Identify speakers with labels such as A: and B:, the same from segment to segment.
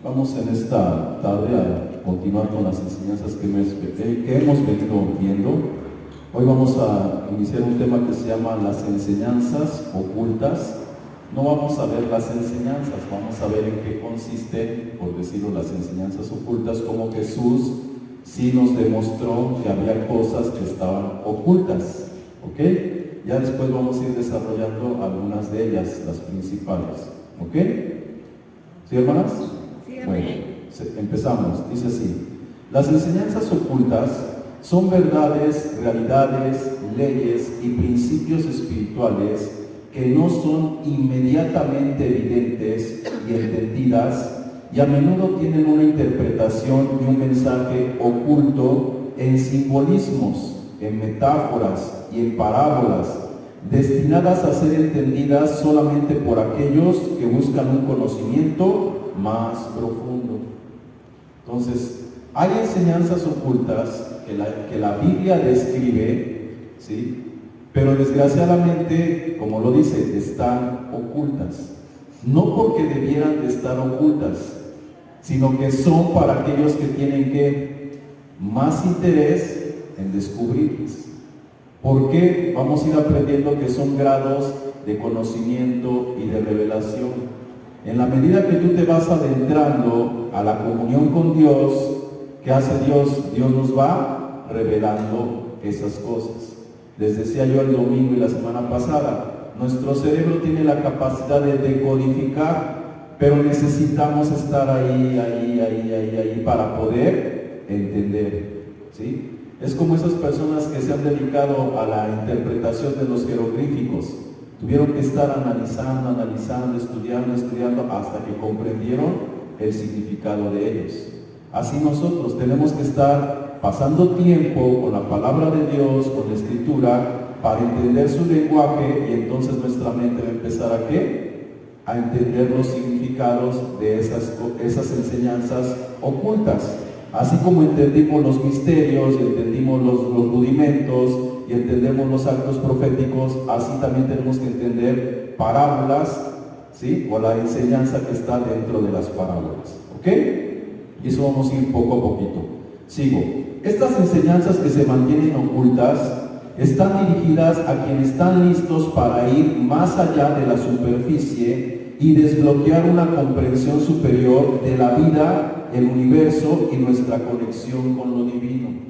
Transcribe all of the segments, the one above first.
A: Vamos en esta tarde a continuar con las enseñanzas que hemos venido viendo. Hoy vamos a iniciar un tema que se llama las enseñanzas ocultas. No vamos a ver las enseñanzas, vamos a ver en qué consisten, por decirlo, las enseñanzas ocultas, como Jesús sí nos demostró que había cosas que estaban ocultas, ¿ok? Ya después vamos a ir desarrollando algunas de ellas, las principales, ¿ok? ¿Sí, hermanas?
B: Sí,
A: bueno, empezamos. Dice así: las enseñanzas ocultas son verdades, realidades, leyes y principios espirituales que no son inmediatamente evidentes y entendidas, y a menudo tienen una interpretación y un mensaje oculto en simbolismos, en metáforas y en parábolas, destinadas a ser entendidas solamente por aquellos que buscan un conocimiento más profundo. Entonces, hay enseñanzas ocultas que la Biblia describe, ¿sí? Pero desgraciadamente, como lo dice, están ocultas. No porque debieran de estar ocultas, sino que son para aquellos que tienen más interés en descubrirlas. ¿Por qué? Vamos a ir aprendiendo que son grados de conocimiento y de revelación. En la medida que tú te vas adentrando a la comunión con Dios, ¿qué hace Dios? Dios nos va revelando esas cosas. Les decía yo el domingo y la semana pasada, nuestro cerebro tiene la capacidad de decodificar, pero necesitamos estar ahí para poder entender, ¿sí? Es como esas personas que se han dedicado a la interpretación de los jeroglíficos. Tuvieron que estar analizando, estudiando hasta que comprendieron el significado de ellos. Así nosotros tenemos que estar pasando tiempo con la palabra de Dios, con la Escritura, para entender su lenguaje, y entonces nuestra mente va a empezar a entender los significados de esas enseñanzas ocultas. Así como entendimos los misterios, y entendimos los rudimentos, y entendemos los actos proféticos, así también tenemos que entender parábolas, ¿sí? O la enseñanza que está dentro de las parábolas, ¿ok? Y eso vamos a ir poco a poquito. Sigo. Estas enseñanzas que se mantienen ocultas están dirigidas a quienes están listos para ir más allá de la superficie y desbloquear una comprensión superior de la vida, el universo y nuestra conexión con lo divino.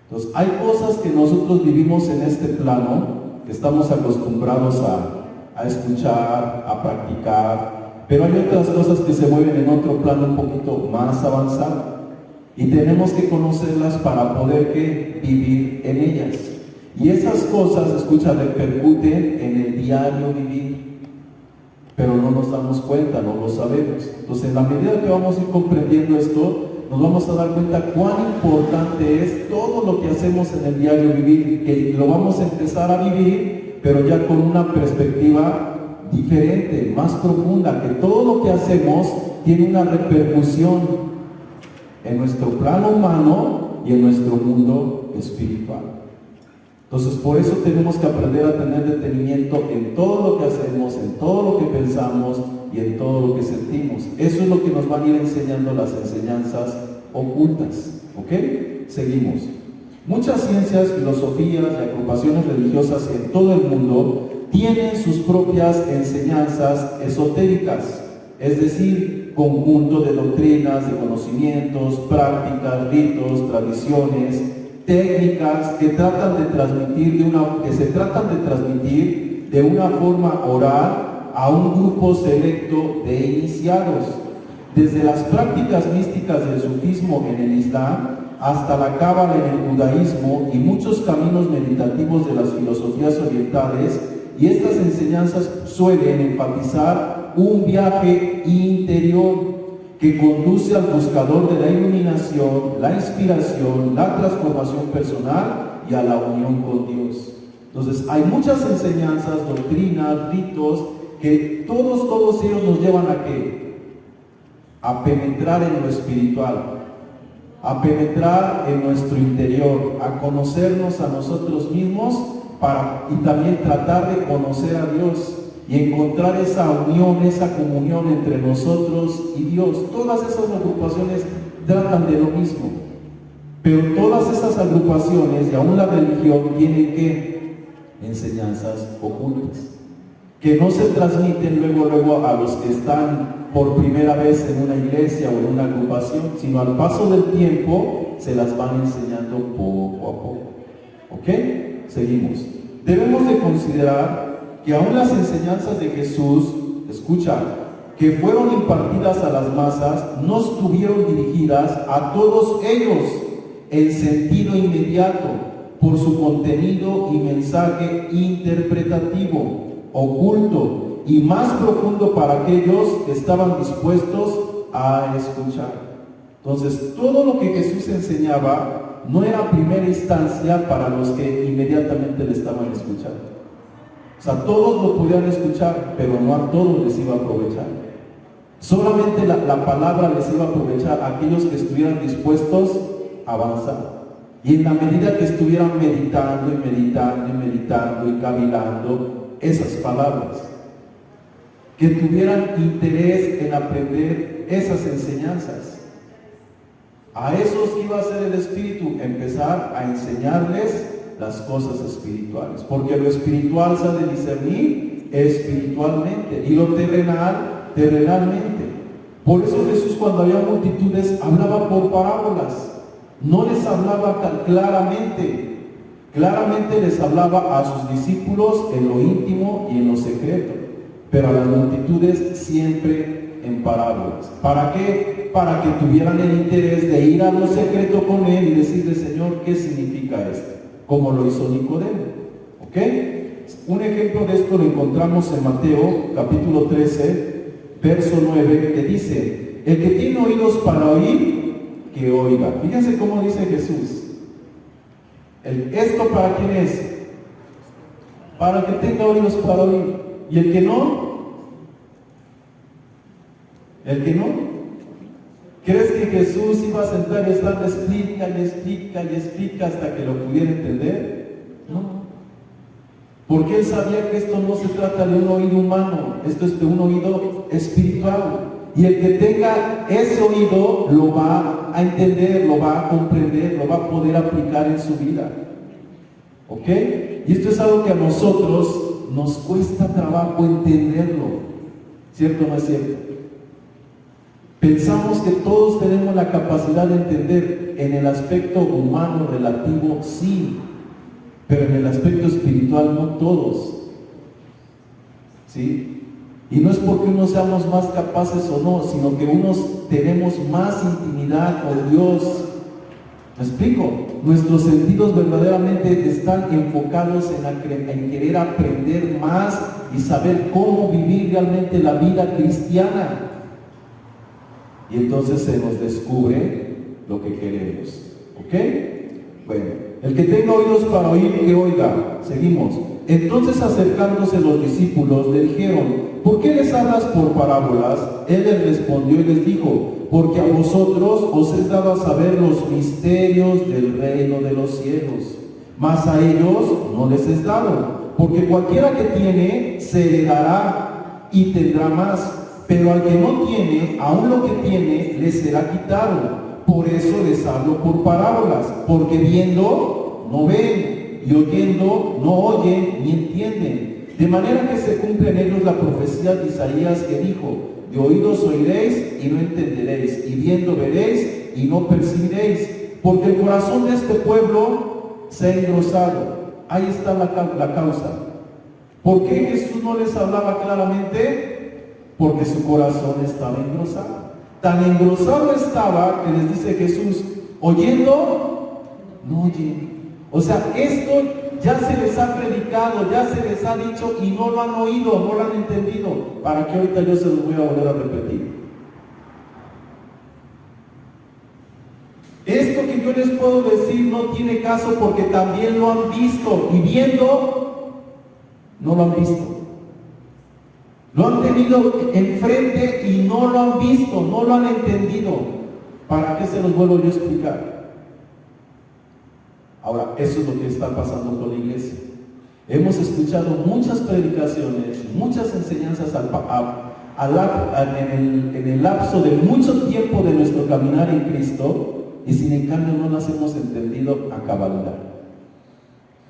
A: Entonces, hay cosas que nosotros vivimos en este plano, que estamos acostumbrados a escuchar, a practicar, pero hay otras cosas que se mueven en otro plano un poquito más avanzado. Y tenemos que conocerlas para poder vivir en ellas. Y esas cosas, escucha, repercuten en el diario vivir. Pero no nos damos cuenta, no lo sabemos. Entonces, en la medida que vamos a ir comprendiendo esto, nos vamos a dar cuenta cuán importante es todo lo que hacemos en el diario vivir, que lo vamos a empezar a vivir, pero ya con una perspectiva diferente, más profunda, que todo lo que hacemos tiene una repercusión en nuestro plano humano y en nuestro mundo espiritual. Entonces, por eso tenemos que aprender a tener detenimiento en todo lo que hacemos, en todo lo que pensamos y en todo lo que sentimos. Eso es lo que nos van a ir enseñando las enseñanzas ocultas, ¿ok? Seguimos. Muchas ciencias, filosofías y agrupaciones religiosas en todo el mundo tienen sus propias enseñanzas esotéricas, es decir, conjunto de doctrinas, de conocimientos, prácticas, ritos, tradiciones, técnicas que se tratan de transmitir de una forma oral a un grupo selecto de iniciados. Desde las prácticas místicas del sufismo en el Islam hasta la cábala en el judaísmo y muchos caminos meditativos de las filosofías orientales, y estas enseñanzas suelen enfatizar un viaje interior que conduce al buscador de la iluminación, la inspiración, la transformación personal y a la unión con Dios. Entonces, hay muchas enseñanzas, doctrinas, ritos, que todos ellos nos llevan ¿a qué? A penetrar en lo espiritual, a penetrar en nuestro interior, a conocernos a nosotros mismos y también tratar de conocer a Dios. y encontrar esa unión, esa comunión entre nosotros y Dios. Todas esas agrupaciones tratan de lo mismo, pero todas esas agrupaciones y aún la religión tienen que enseñanzas ocultas que no se transmiten luego a los que están por primera vez en una iglesia o en una agrupación, sino al paso del tiempo se las van enseñando poco a poco. ¿Ok? Seguimos. Debemos de considerar que aún las enseñanzas de Jesús, escucha, que fueron impartidas a las masas, no estuvieron dirigidas a todos ellos en sentido inmediato por su contenido y mensaje interpretativo, oculto y más profundo para aquellos que estaban dispuestos a escuchar. Entonces, todo lo que Jesús enseñaba no era a primera instancia para los que inmediatamente le estaban escuchando. O sea, todos lo podían escuchar, pero no a todos les iba a aprovechar. Solamente la palabra les iba a aprovechar a aquellos que estuvieran dispuestos a avanzar. Y en la medida que estuvieran meditando y meditando y meditando y cavilando esas palabras, que tuvieran interés en aprender esas enseñanzas. A esos que iba a hacer el Espíritu, empezar a enseñarles las cosas espirituales, porque lo espiritual se ha de discernir espiritualmente y lo terrenal, terrenalmente. Por eso Jesús, cuando había multitudes, hablaba por parábolas, no les hablaba tan claramente. Claramente les hablaba a sus discípulos en lo íntimo y en lo secreto, pero a las multitudes siempre en parábolas. ¿Para qué? Para que tuvieran el interés de ir a lo secreto con él y decirle: Señor, ¿qué significa esto? Como lo hizo Nicodemo. ¿Ok? Un ejemplo de esto lo encontramos en Mateo capítulo 13, verso 9, que dice: el que tiene oídos para oír, que oiga. Fíjense cómo dice Jesús. ¿Esto para quién es? Para el que tenga oídos para oír. ¿Y el que no? ¿El que no? ¿Crees que Jesús iba a sentar y estar explica y explica y explica hasta que lo pudiera entender? No. Porque él sabía que esto no se trata de un oído humano, esto es de un oído espiritual. Y el que tenga ese oído lo va a entender, lo va a comprender, lo va a poder aplicar en su vida. ¿Ok? Y esto es algo que a nosotros nos cuesta trabajo entenderlo. ¿Cierto o no es cierto? Pensamos que todos tenemos la capacidad de entender en el aspecto humano relativo, sí, pero en el aspecto espiritual no todos. ¿Sí? Y no es porque unos seamos más capaces o no, sino que unos tenemos más intimidad con Dios. ¿Me explico? Nuestros sentidos verdaderamente están enfocados en querer aprender más y saber cómo vivir realmente la vida cristiana. Y entonces se nos descubre lo que queremos. ¿Ok? Bueno, el que tenga oídos para oír, que oiga. Seguimos. Entonces, acercándose los discípulos, le dijeron: ¿por qué les hablas por parábolas? Él les respondió y les dijo: porque a vosotros os es dado a saber los misterios del reino de los cielos, mas a ellos no les es dado, porque cualquiera que tiene se le dará y tendrá más, pero al que no tiene, aún lo que tiene le será quitado. Por eso les hablo por parábolas, porque viendo no ven, y oyendo no oyen ni entienden, de manera que se cumple en ellos la profecía de Isaías, que dijo: de oídos oiréis y no entenderéis, y viendo veréis y no percibiréis, porque el corazón de este pueblo se ha engrosado. Ahí está la causa. ¿Por qué Jesús no les hablaba claramente? Porque su corazón estaba engrosado. Tan engrosado estaba que les dice Jesús: oyendo no oyen. O sea, esto ya se les ha predicado, ya se les ha dicho y no lo han oído, no lo han entendido. ¿Para qué ahorita yo se los voy a volver a repetir? Esto que yo les puedo decir no tiene caso porque también lo han visto, y viendo no lo han visto. Lo han tenido enfrente y no lo han visto, no lo han entendido. ¿Para qué se los vuelvo yo a explicar? Ahora, eso es lo que está pasando con la iglesia. Hemos escuchado muchas predicaciones, muchas enseñanzas en el lapso de mucho tiempo de nuestro caminar en Cristo, y sin en cambio no las hemos entendido a cabalidad.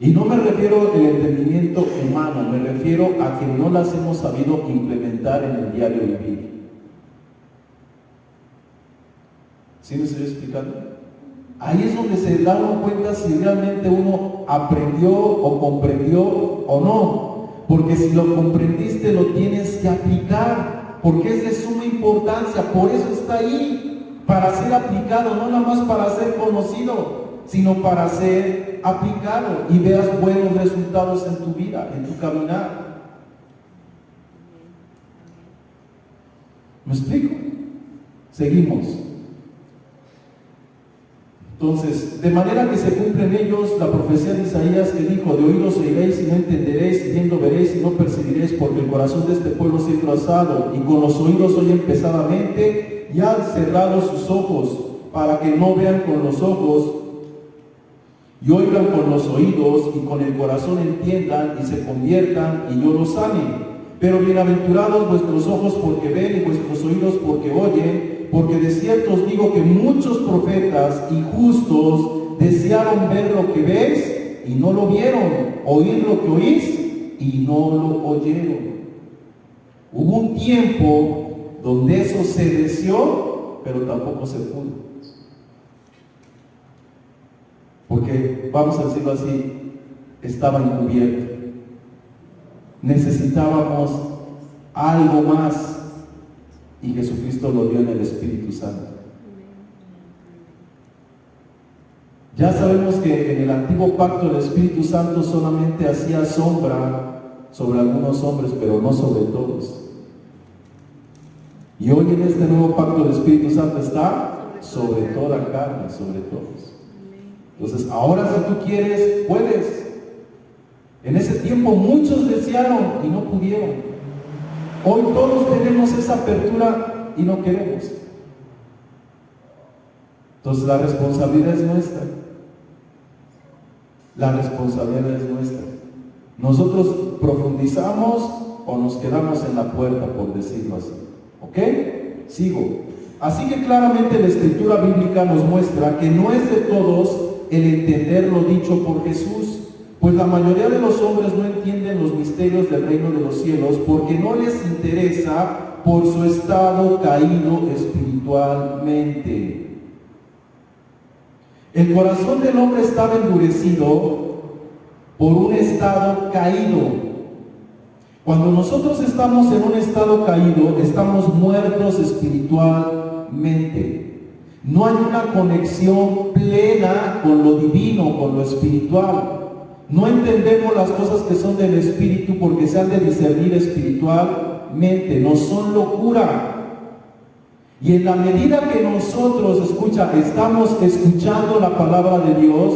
A: Y no me refiero al entendimiento humano, me refiero a que no las hemos sabido implementar en el diario vivir. ¿Sí me estoy explicando? Ahí es donde se da uno cuenta si realmente uno aprendió o comprendió o no. Porque si lo comprendiste, lo tienes que aplicar, porque es de suma importancia. Por eso está ahí, para ser aplicado, no nada más para ser conocido, sino para ser aplicado y veas buenos resultados en tu vida, en tu caminar. ¿Me explico? Seguimos. Entonces, de manera que se cumple en ellos la profecía de Isaías, que dijo: de oídos oiréis y no entenderéis, y viendo veréis y no percibiréis, porque el corazón de este pueblo se ha engrosado, y con los oídos oyen pesadamente, y han cerrado sus ojos, para que no vean con los ojos, y oigan con los oídos, y con el corazón entiendan, y se conviertan, y yo los sane. Pero bienaventurados vuestros ojos porque ven, y vuestros oídos porque oyen, porque de cierto os digo que muchos profetas y justos desearon ver lo que veis y no lo vieron, oír lo que oís y no lo oyeron. Hubo un tiempo donde eso se deseó, pero tampoco se pudo. Porque, vamos a decirlo así, estaba encubierto. Necesitábamos algo más, y Jesucristo lo dio en el Espíritu Santo. Ya sabemos que en el antiguo pacto el Espíritu Santo solamente hacía sombra sobre algunos hombres, pero no sobre todos. Y hoy en este nuevo pacto el Espíritu Santo está sobre toda carne, sobre todos. Entonces, ahora si tú quieres, puedes. En ese tiempo muchos desearon y no pudieron. Hoy todos tenemos esa apertura y no queremos. Entonces la responsabilidad es nuestra. La responsabilidad es nuestra. Nosotros profundizamos o nos quedamos en la puerta, por decirlo así. ¿Ok? Sigo. Así que claramente la escritura bíblica nos muestra que no es de todos el entender lo dicho por Jesús. Pues la mayoría de los hombres no entienden los misterios del reino de los cielos porque no les interesa por su estado caído espiritualmente. El corazón del hombre estaba endurecido por un estado caído. Cuando nosotros estamos en un estado caído, estamos muertos espiritualmente. No hay una conexión plena con lo divino, con lo espiritual. No entendemos las cosas que son del Espíritu porque se han de discernir espiritualmente, no son locura. Y en la medida que nosotros, estamos escuchando la palabra de Dios,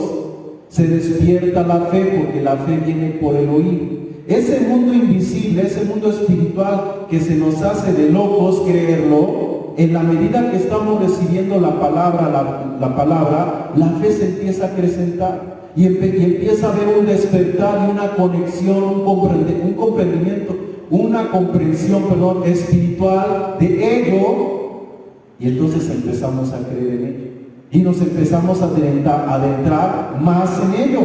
A: se despierta la fe, porque la fe viene por el oír. Ese mundo invisible, ese mundo espiritual que se nos hace de locos creerlo, en la medida que estamos recibiendo la palabra, la fe se empieza a acrecentar. Y empieza a haber un despertar y una conexión, un comprendimiento, una comprensión, espiritual de ello. Y entonces empezamos a creer en ello. Y nos empezamos a adentrar más en ello.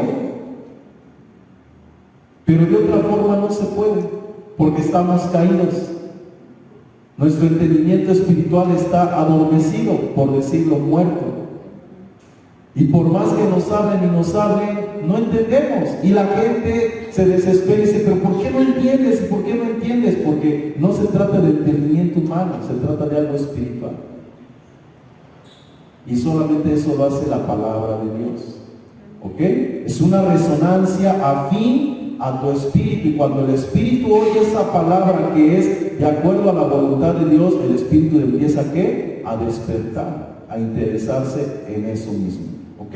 A: Pero de otra forma no se puede, porque estamos caídos. Nuestro entendimiento espiritual está adormecido, por decirlo, muerto. Y por más que nos hablen, no entendemos. Y la gente se desespera y dice: pero ¿por qué no entiendes? ¿Y por qué no entiendes? Porque no se trata de entendimiento humano, se trata de algo espiritual. Y solamente eso lo hace la palabra de Dios. ¿Ok? Es una resonancia afín a tu espíritu. Y cuando el espíritu oye esa palabra que es de acuerdo a la voluntad de Dios, el espíritu empieza ¿a qué? A despertar, a interesarse en eso mismo. ¿Ok?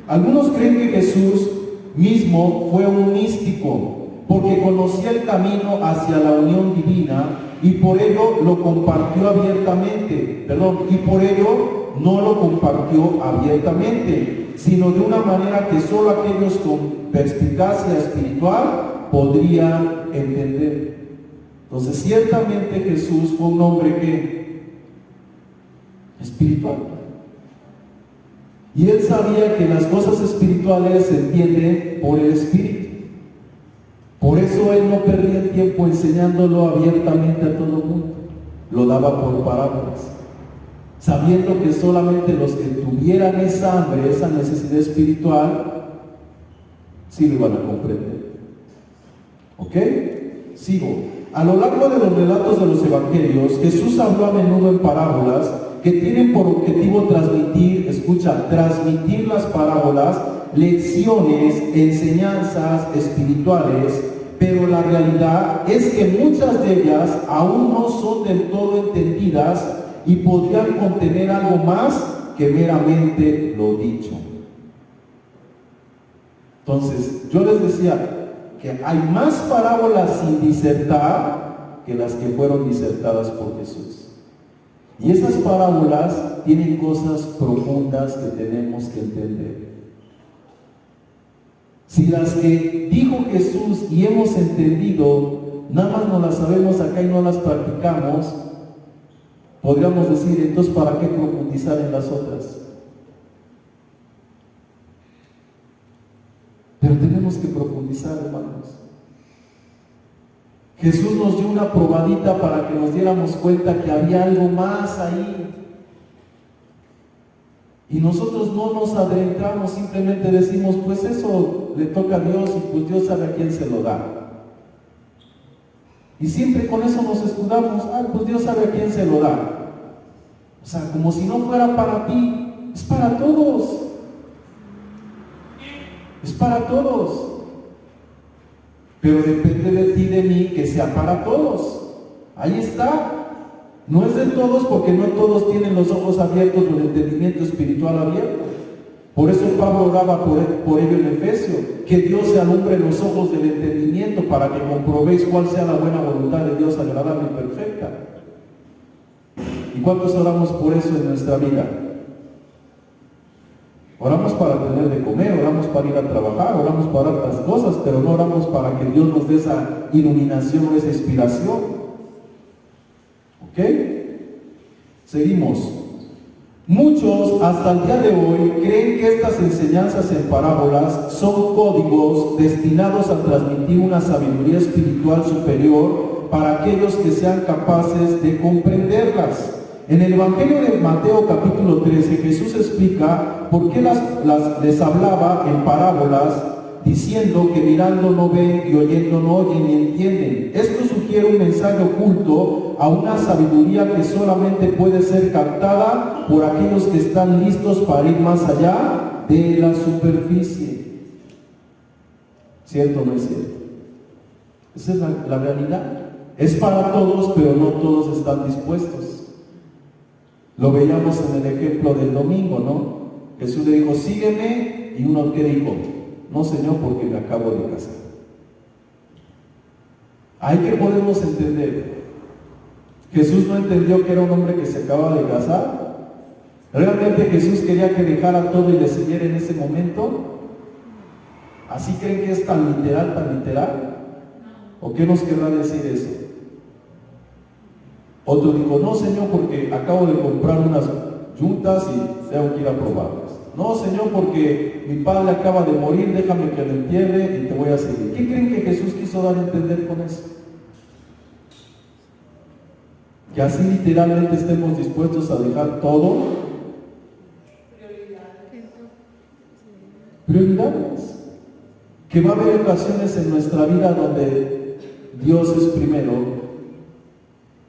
A: Algunos creen que Jesús mismo fue un místico porque conocía el camino hacia la unión divina y por ello lo compartió abiertamente. Y por ello no lo compartió abiertamente. sino de una manera que solo aquellos con perspicacia espiritual podrían entender. Entonces, ciertamente Jesús fue un hombre que espiritual. Y él sabía que las cosas espirituales se entienden por el Espíritu. Por eso él no perdía el tiempo enseñándolo abiertamente a todo el mundo. Lo daba por parábolas, sabiendo que solamente los que tuvieran esa hambre, esa necesidad espiritual, sí lo iban a comprender. ¿Ok? Sigo. A lo largo de los relatos de los evangelios, Jesús habló a menudo en parábolas que tienen por objetivo transmitir las parábolas, lecciones, enseñanzas espirituales, pero la realidad es que muchas de ellas aún no son del todo entendidas y podrían contener algo más que meramente lo dicho. Entonces, yo les decía que hay más parábolas sin disertar que las que fueron disertadas por Jesús. Y esas parábolas tienen cosas profundas que tenemos que entender. Si las que dijo Jesús y hemos entendido, nada más no las sabemos acá y no las practicamos, podríamos decir, entonces, ¿para qué profundizar en las otras? Pero tenemos que profundizar, hermanos. Jesús nos dio una probadita para que nos diéramos cuenta que había algo más ahí. Y nosotros no nos adentramos, simplemente decimos, pues eso le toca a Dios y pues Dios sabe a quién se lo da. Y siempre con eso nos escudamos, pues Dios sabe a quién se lo da. O sea, como si no fuera para ti, es para todos. Es para todos. Pero depende de ti y de mí que sea para todos. Ahí está. No es de todos porque no todos tienen los ojos abiertos o el entendimiento espiritual abierto. Por eso Pablo oraba por ello en Efesio, que Dios se alumbre los ojos del entendimiento para que comprobéis cuál sea la buena voluntad de Dios agradable y perfecta. ¿Y cuántos oramos por eso en nuestra vida? Oramos para tener de comer, oramos para ir a trabajar, oramos para otras cosas, pero no oramos para que Dios nos dé esa iluminación o esa inspiración. ¿Ok? Seguimos. Muchos hasta el día de hoy creen que estas enseñanzas en parábolas son códigos destinados a transmitir una sabiduría espiritual superior para aquellos que sean capaces de comprenderlas. En el Evangelio de Mateo capítulo 13, Jesús explica por qué les hablaba en parábolas, diciendo que mirando no ven y oyendo no oyen ni entienden. Esto sugiere un mensaje oculto a una sabiduría que solamente puede ser captada por aquellos que están listos para ir más allá de la superficie. ¿Cierto o no es cierto? Esa es la realidad. Es para todos, pero no todos están dispuestos. Lo veíamos en el ejemplo del domingo, ¿no? Jesús le dijo, sígueme, y uno que dijo, no Señor, porque me acabo de casar. Ahí que podemos entender. Jesús no entendió que era un hombre que se acaba de casar. ¿Realmente Jesús quería que dejara todo y le siguiera en ese momento? ¿Así creen que es tan literal, tan literal? ¿O qué nos querrá decir eso? Otro dijo, no Señor, porque acabo de comprar unas yuntas y tengo que ir a probarlas. No Señor, porque mi padre acaba de morir, déjame que lo entierre y te voy a seguir. ¿Qué creen que Jesús quiso dar a entender con eso? Que así literalmente estemos dispuestos a dejar todo. Prioridades. Que va a haber ocasiones en nuestra vida donde Dios es primero.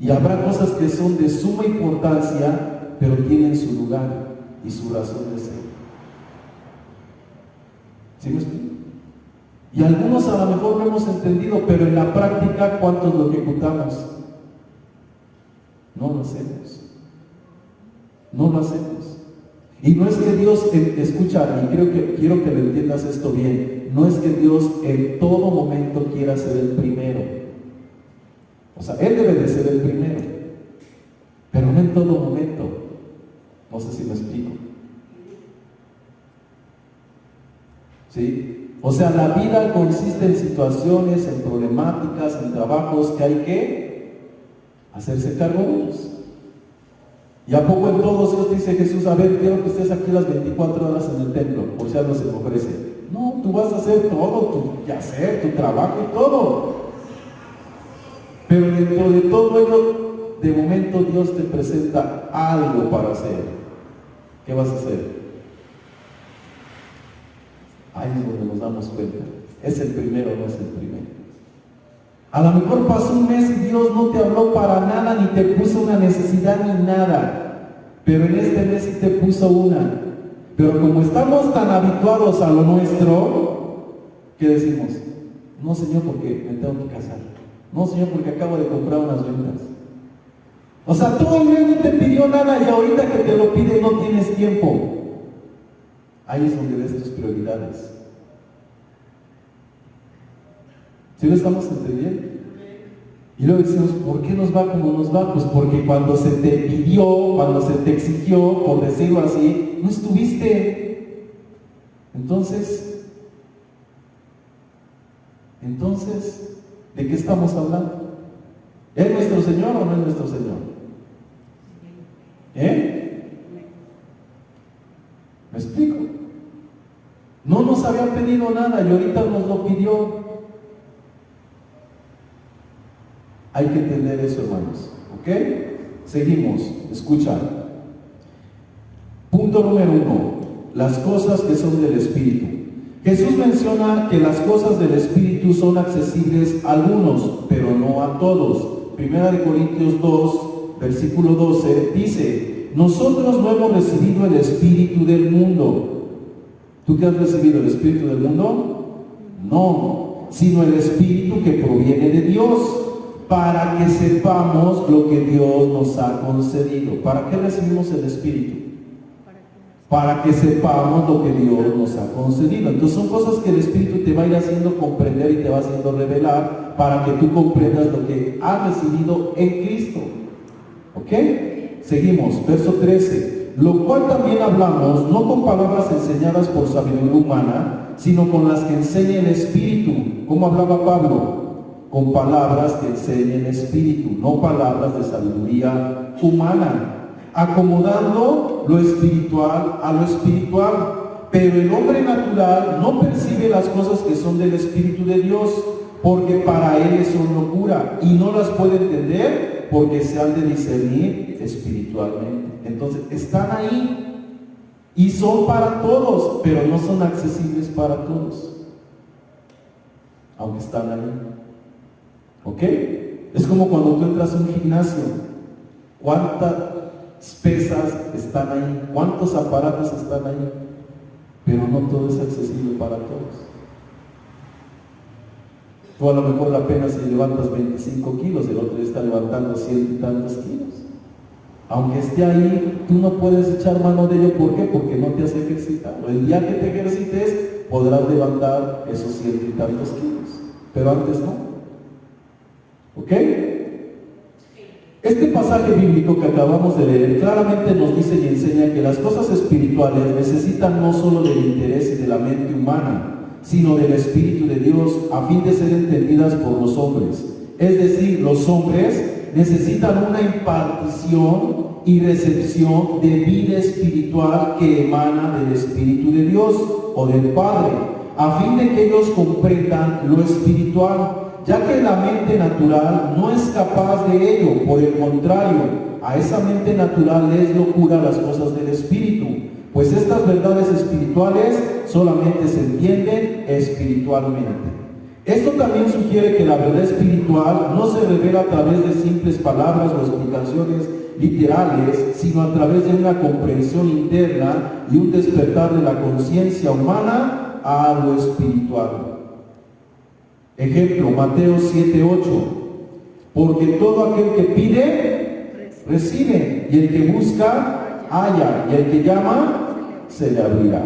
A: Y habrá cosas que son de suma importancia, pero tienen su lugar y su razón de ser. ¿Sí me explico? Y algunos a lo mejor no hemos entendido, pero en la práctica, ¿cuántos lo ejecutamos? No lo hacemos. No lo hacemos. Y no es que Dios, escucha, y quiero que lo entiendas esto bien, no es que Dios en todo momento quiera ser el primero. O sea, Él debe de ser el primero, pero no en todo momento. No sé si me explico. ¿sí? O sea, la vida consiste en situaciones, en problemáticas, en trabajos que hay que hacerse cargo de ellos. ¿Y a poco en todos ellos dice Jesús, a ver, quiero que estés aquí las 24 horas en el templo, por si algo se me ofrece? No, tú vas a hacer todo, tu quehacer, tu trabajo y todo. Pero dentro de todo ello, de momento Dios te presenta algo para hacer. ¿Qué vas a hacer? Ahí es donde nos damos cuenta. ¿Es el primero o no es el primero? A lo mejor pasó un mes y Dios no te habló para nada, ni te puso una necesidad ni nada. Pero en este mes sí te puso una. Pero como estamos tan habituados a lo nuestro, ¿qué decimos? No, Señor, porque me tengo que casar. No, Señor, porque acabo de comprar unas ventas. O sea, todo el mes no te pidió nada y ahorita que te lo pide no tienes tiempo. Ahí es donde ves tus prioridades. ¿Sí lo estamos entendiendo? Y luego decimos, ¿por qué nos va como nos va? Pues porque cuando se te pidió, cuando se te exigió, por decirlo así, no estuviste. Entonces, ¿de qué estamos hablando? ¿Es nuestro Señor o no es nuestro Señor? ¿Me explico? No nos había pedido nada y ahorita nos lo pidió. Hay que entender eso, hermanos. ¿Ok? Seguimos. Escucha. Punto número 1. Las cosas que son del Espíritu. Jesús menciona que las cosas del Espíritu son accesibles a algunos, pero no a todos. Primera de Corintios 2, versículo 12, dice, nosotros no hemos recibido el Espíritu del mundo. ¿Tú qué has recibido? ¿El Espíritu del mundo? No, sino el Espíritu que proviene de Dios, para que sepamos lo que Dios nos ha concedido. ¿Para qué recibimos el Espíritu? Para que sepamos lo que Dios nos ha concedido. Entonces son cosas que el Espíritu te va a ir haciendo comprender y te va haciendo revelar para que tú comprendas lo que has recibido en Cristo. ¿Ok? Seguimos, verso 13. Lo cual también hablamos, no con palabras enseñadas por sabiduría humana, sino con las que enseña el Espíritu. ¿Cómo hablaba Pablo? Con palabras que enseña el Espíritu, no palabras de sabiduría humana, acomodando lo espiritual a lo espiritual. Pero el hombre natural no percibe las cosas que son del Espíritu de Dios, porque para él son locura, y no las puede entender porque se han de discernir espiritualmente. Entonces están ahí y son para todos, pero no son accesibles para todos, aunque están ahí. ¿Ok? Es como cuando tú entras a un gimnasio. ¿Cuántas pesas están ahí? ¿Cuántos aparatos están ahí? Pero no todo es accesible para todos. Tú a lo mejor apenas si levantas 25 kilos, el otro está levantando 100 y tantos kilos. Aunque esté ahí, tú no puedes echar mano de ello. ¿Por qué? Porque no te has ejercitado. El día que te ejercites, podrás levantar esos 100 y tantos kilos. Pero antes no. ¿Ok? Este pasaje bíblico que acabamos de leer claramente nos dice y enseña que las cosas espirituales necesitan no solo del interés y de la mente humana, sino del Espíritu de Dios a fin de ser entendidas por los hombres. Es decir, los hombres necesitan una impartición y recepción de vida espiritual que emana del Espíritu de Dios o del Padre, a fin de que ellos comprendan lo espiritual, ya que la mente natural no es capaz de ello. Por el contrario, a esa mente natural le es locura las cosas del Espíritu, pues estas verdades espirituales solamente se entienden espiritualmente. Esto también sugiere que la verdad espiritual no se revela a través de simples palabras o explicaciones literales, sino a través de una comprensión interna y un despertar de la conciencia humana a lo espiritual. Ejemplo, Mateo 7:8. Porque todo aquel que pide, recibe, y el que busca, halla, y el que llama, se le abrirá.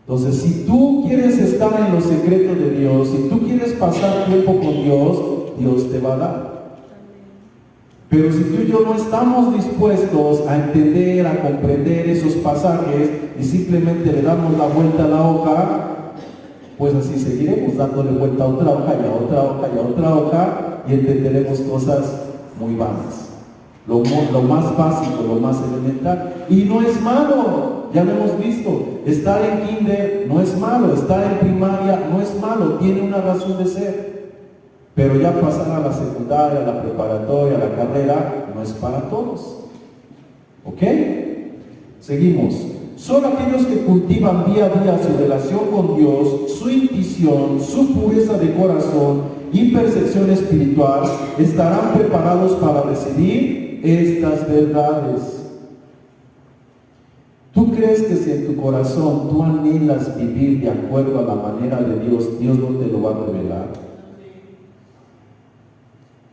A: Entonces, si tú quieres estar en los secretos de Dios, si tú quieres pasar tiempo con Dios, Dios te va a dar. Pero si tú y yo no estamos dispuestos a entender, a comprender esos pasajes y simplemente le damos la vuelta a la hoja, pues así seguiremos dándole vuelta a otra hoja y a otra hoja y a otra hoja y entenderemos cosas muy vanas. Lo más básico, lo más elemental. Y no es malo, ya lo hemos visto. Estar en kinder no es malo, estar en primaria no es malo, tiene una razón de ser. Pero ya pasar a la secundaria, a la preparatoria, a la carrera, no es para todos. ¿Ok? Seguimos. Son aquellos que cultivan día a día su relación con Dios, su intuición, su pureza de corazón y percepción espiritual, estarán preparados para recibir estas verdades. ¿Tú crees que si en tu corazón tú anhelas vivir de acuerdo a la manera de Dios, Dios no te lo va a revelar?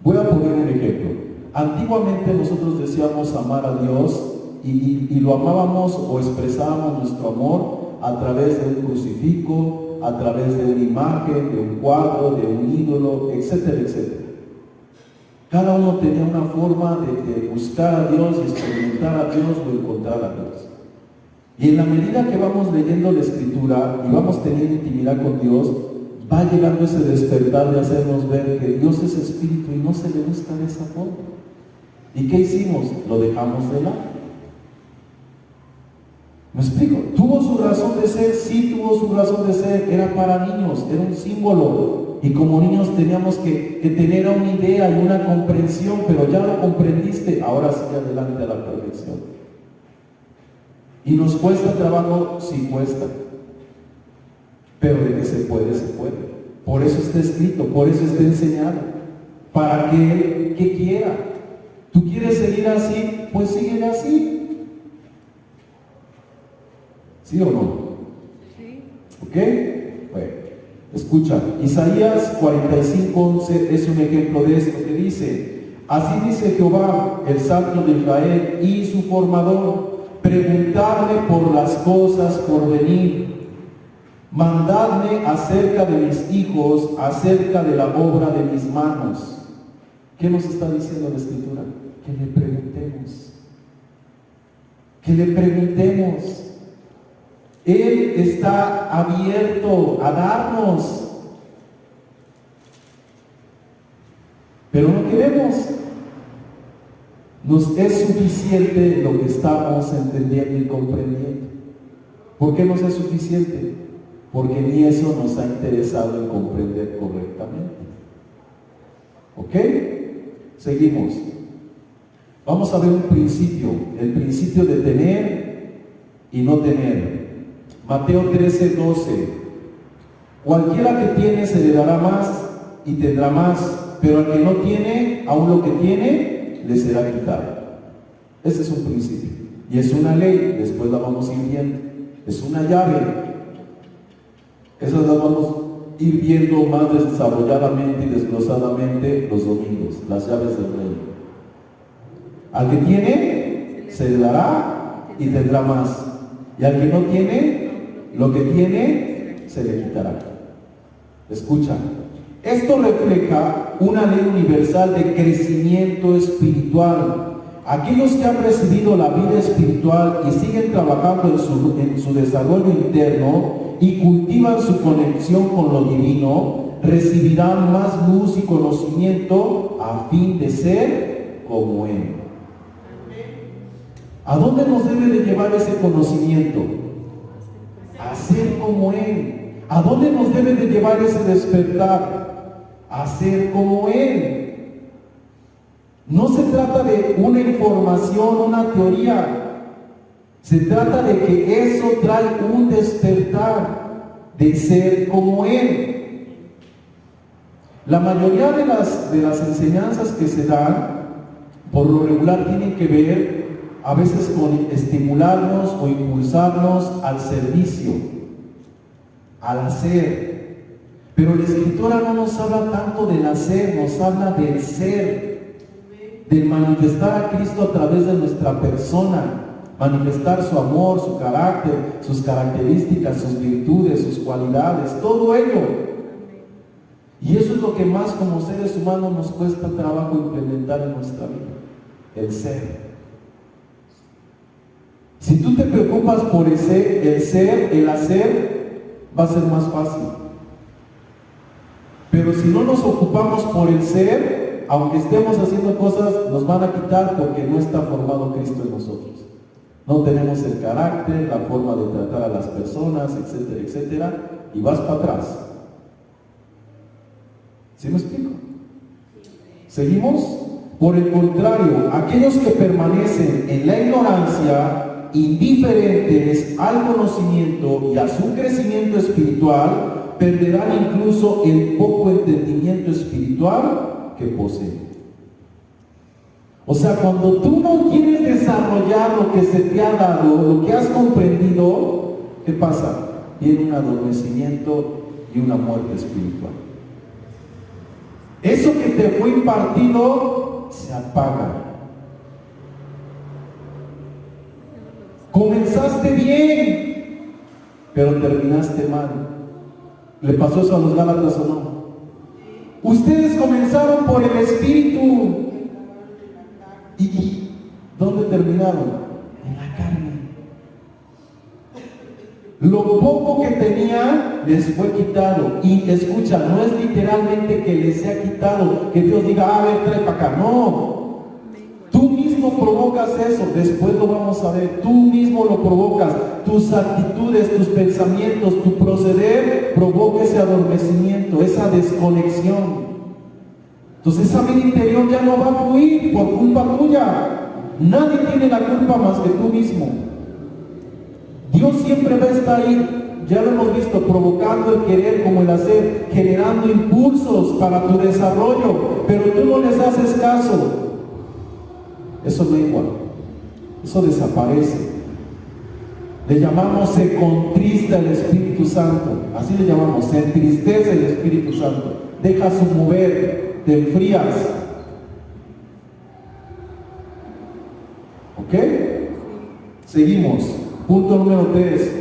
A: Voy a poner un ejemplo. Antiguamente nosotros decíamos amar a Dios y lo amábamos o expresábamos nuestro amor a través de un crucifijo, a través de una imagen, de un cuadro, de un ídolo, etcétera, etcétera. Cada uno tenía una forma de buscar a Dios y experimentar a Dios o encontrar a Dios. Y en la medida que vamos leyendo la Escritura y vamos teniendo intimidad con Dios, va llegando ese despertar de hacernos ver que Dios es espíritu y no se le busca de esa forma. ¿Y qué hicimos? Lo dejamos de lado. ¿Me explico? ¿Tuvo su razón de ser? Sí, tuvo su razón de ser. Era para niños, era un símbolo. Y como niños teníamos que tener una idea y una comprensión, pero ya lo comprendiste, ahora sigue adelante a la perfección. Y nos cuesta trabajo, sí cuesta. Pero de que se puede, se puede. Por eso está escrito, por eso está enseñado. Para que Él que quiera. ¿Tú quieres seguir así? Pues síguele así. ¿Sí o no? Sí. ¿Ok? Bueno, escucha, Isaías 45:11 es un ejemplo de esto que dice: así dice Jehová, el Santo de Israel y su formador, preguntadme por las cosas por venir, mandadme acerca de mis hijos, acerca de la obra de mis manos. ¿Qué nos está diciendo la Escritura? Que le preguntemos. Que le preguntemos. Él está abierto a darnos, pero no queremos. Nos es suficiente lo que estamos entendiendo y comprendiendo. ¿Por qué nos es suficiente? Porque ni eso nos ha interesado en comprender correctamente. ¿Ok? Seguimos. Vamos a ver un principio, el principio de tener y no tener. Mateo 13:12. Cualquiera que tiene se le dará más y tendrá más, pero al que no tiene, aún lo que tiene, le será quitado. Ese es un principio. Y es una ley, después la vamos a ir viendo. Es una llave. Esas las vamos a ir viendo más desarrolladamente y desglosadamente los domingos, las llaves del reino. Al que tiene, se le dará y tendrá más. Y al que no tiene, lo que tiene, se le quitará. Escucha, esto refleja una ley universal de crecimiento espiritual. Aquellos que han recibido la vida espiritual y siguen trabajando en su desarrollo interno y cultivan su conexión con lo divino, recibirán más luz y conocimiento a fin de ser como Él. ¿A dónde nos debe de llevar ese conocimiento? A ser como Él. ¿A dónde nos debe de llevar ese despertar? A ser como Él. No se trata de una información, una teoría. Se trata de que eso trae un despertar de ser como Él. La mayoría de las enseñanzas que se dan, por lo regular, tienen que ver a veces con estimularnos o impulsarnos al servicio, al hacer. Pero la Escritura no nos habla tanto del hacer, nos habla del ser, del manifestar a Cristo a través de nuestra persona, manifestar su amor, su carácter, sus características, sus virtudes, sus cualidades, todo ello. Y eso es lo que más como seres humanos nos cuesta trabajo implementar en nuestra vida, el ser. Si tú te preocupas por el ser, el hacer, va a ser más fácil. Pero si no nos ocupamos por el ser, aunque estemos haciendo cosas, nos van a quitar porque no está formado Cristo en nosotros. No tenemos el carácter, la forma de tratar a las personas, etcétera, etcétera, y vas para atrás. ¿Sí me explico? ¿Seguimos? Por el contrario, aquellos que permanecen en la ignorancia, indiferentes al conocimiento y a su crecimiento espiritual, perderán incluso el poco entendimiento espiritual que poseen. O sea, cuando tú no quieres desarrollar lo que se te ha dado, lo que has comprendido, ¿qué pasa? Viene un adormecimiento y una muerte espiritual. Eso que te fue impartido se apaga. Comenzaste bien, pero terminaste mal. ¿Le pasó eso a los Gálatas o no? Ustedes comenzaron por el Espíritu. ¿Y dónde terminaron? En la carne. Lo poco que tenían les fue quitado. Y escucha, no es literalmente que les sea quitado, que Dios diga, a ver, trae para acá. No. Tú mismo provocas eso. Después lo vamos a ver. Tú mismo lo provocas. Tus actitudes, tus pensamientos, tu proceder provoca ese adormecimiento, esa desconexión. Entonces esa vida interior ya no va a fluir por culpa tuya. Nadie tiene la culpa más que tú mismo. Dios siempre va a estar ahí, ya lo hemos visto, provocando el querer como el hacer, generando impulsos para tu desarrollo, pero tú no les haces caso. Eso no es igual, eso desaparece. Le llamamos se contrista el Espíritu Santo, así le llamamos, se entristece el Espíritu Santo, deja su mover, te enfrías. ¿Ok? Seguimos. Punto número 3.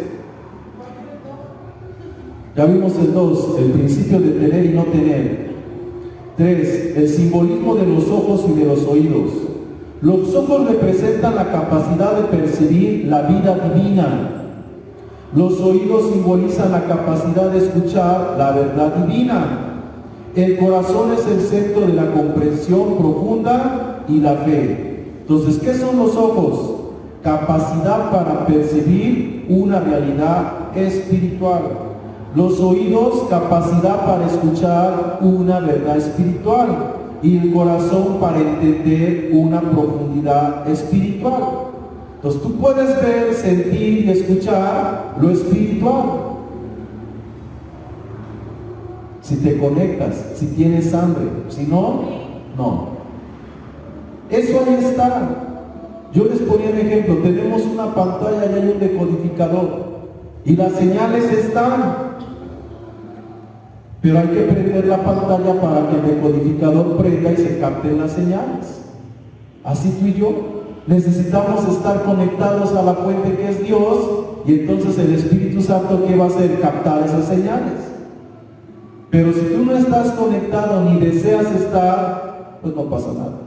A: Ya vimos el 2, el principio de tener y no tener. 3, el simbolismo de los ojos y de los oídos. Los ojos representan la capacidad de percibir la vida divina. Los oídos simbolizan la capacidad de escuchar la verdad divina. El corazón es el centro de la comprensión profunda y la fe. Entonces, ¿qué son los ojos? Capacidad para percibir una realidad espiritual. Los oídos, capacidad para escuchar una verdad espiritual. Y el corazón para entender una profundidad espiritual. Entonces tú puedes ver, sentir y escuchar lo espiritual. Si te conectas, si tienes hambre, si no, no. Eso ahí está. Yo les ponía un ejemplo, tenemos una pantalla y hay un decodificador y las señales están, pero hay que prender la pantalla para que el decodificador prenda y se capten las señales. Así tú y yo necesitamos estar conectados a la fuente que es Dios, y entonces el Espíritu Santo, ¿qué va a hacer? Captar esas señales. Pero si tú no estás conectado ni deseas estar, pues no pasa nada.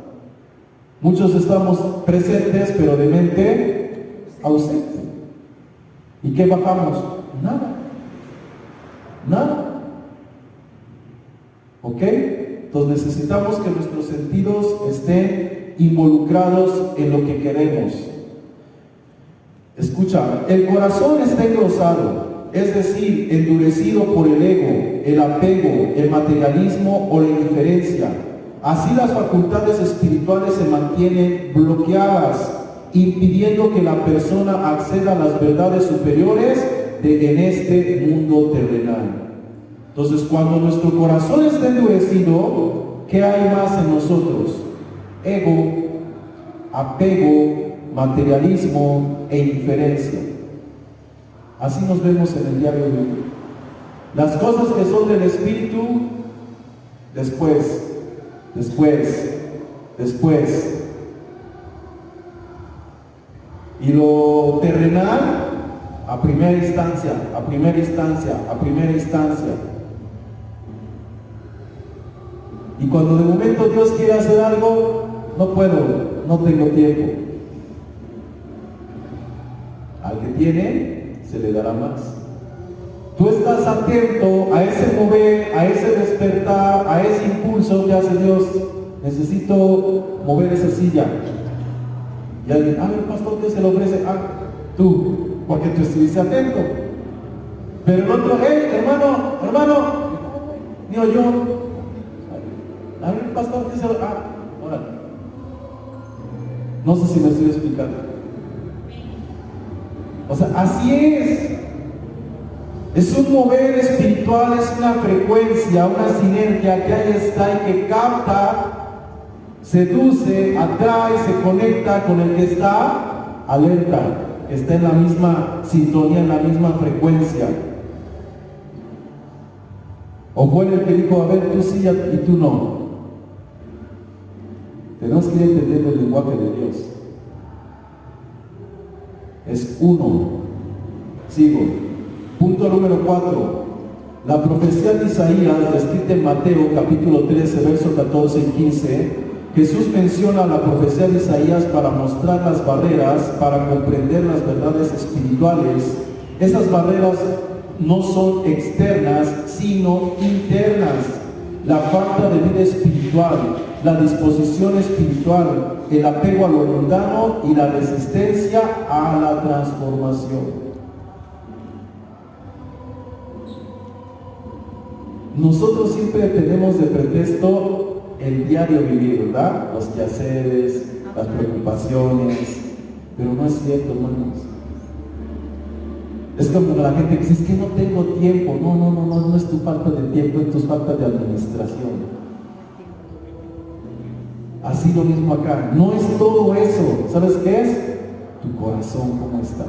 A: Muchos estamos presentes, pero de mente ausente. ¿Y qué bajamos? Nada. Nada. ¿Ok? Entonces necesitamos que nuestros sentidos estén involucrados en lo que queremos. Escucha, el corazón está engrosado, es decir, endurecido por el ego, el apego, el materialismo o la indiferencia. Así las facultades espirituales se mantienen bloqueadas, impidiendo que la persona acceda a las verdades superiores en este mundo terrenal. Entonces, cuando nuestro corazón está endurecido, ¿qué hay más en nosotros? Ego, apego, materialismo e indiferencia. Así nos vemos en el diario de hoy. Las cosas que son del Espíritu, después. Y lo terrenal, a primera instancia. Y cuando de momento Dios quiere hacer algo, no puedo, no tengo tiempo. Al que tiene, se le dará más. tú estás atento a ese mover, a ese despertar, a ese impulso que hace Dios. Necesito mover esa silla. Y alguien, el pastor, ¿qué se le ofrece? Tú, porque tú estuviste atento. Pero el otro, hermano, ni oyó. El pastor, ¿qué se le ofrece? Órale. No sé si me estoy explicando. O sea, así es. Es un mover espiritual, es una frecuencia, una sinergia que ahí está y que capta, seduce, atrae, se conecta con el que está alerta, que está en la misma sintonía, en la misma frecuencia. O fue el que dijo, tú sí y tú no. Tenemos que ir entendiendo el lenguaje de Dios. Es uno. Sigo. Punto número 4. La profecía de Isaías, descrita en Mateo capítulo 13, versos 14 y 15, Jesús menciona la profecía de Isaías para mostrar las barreras, para comprender las verdades espirituales. Esas barreras no son externas, sino internas. La falta de vida espiritual, la disposición espiritual, el apego a lo mundano y la resistencia a la transformación. Nosotros siempre tenemos de pretexto el diario vivir, ¿verdad? Los quehaceres, las preocupaciones, pero no es cierto, hermanos. Es como la gente que dice, es que no tengo tiempo. No es tu falta de tiempo, es tu falta de administración. Así lo mismo acá, no es todo eso. ¿Sabes qué es? Tu corazón, ¿cómo está?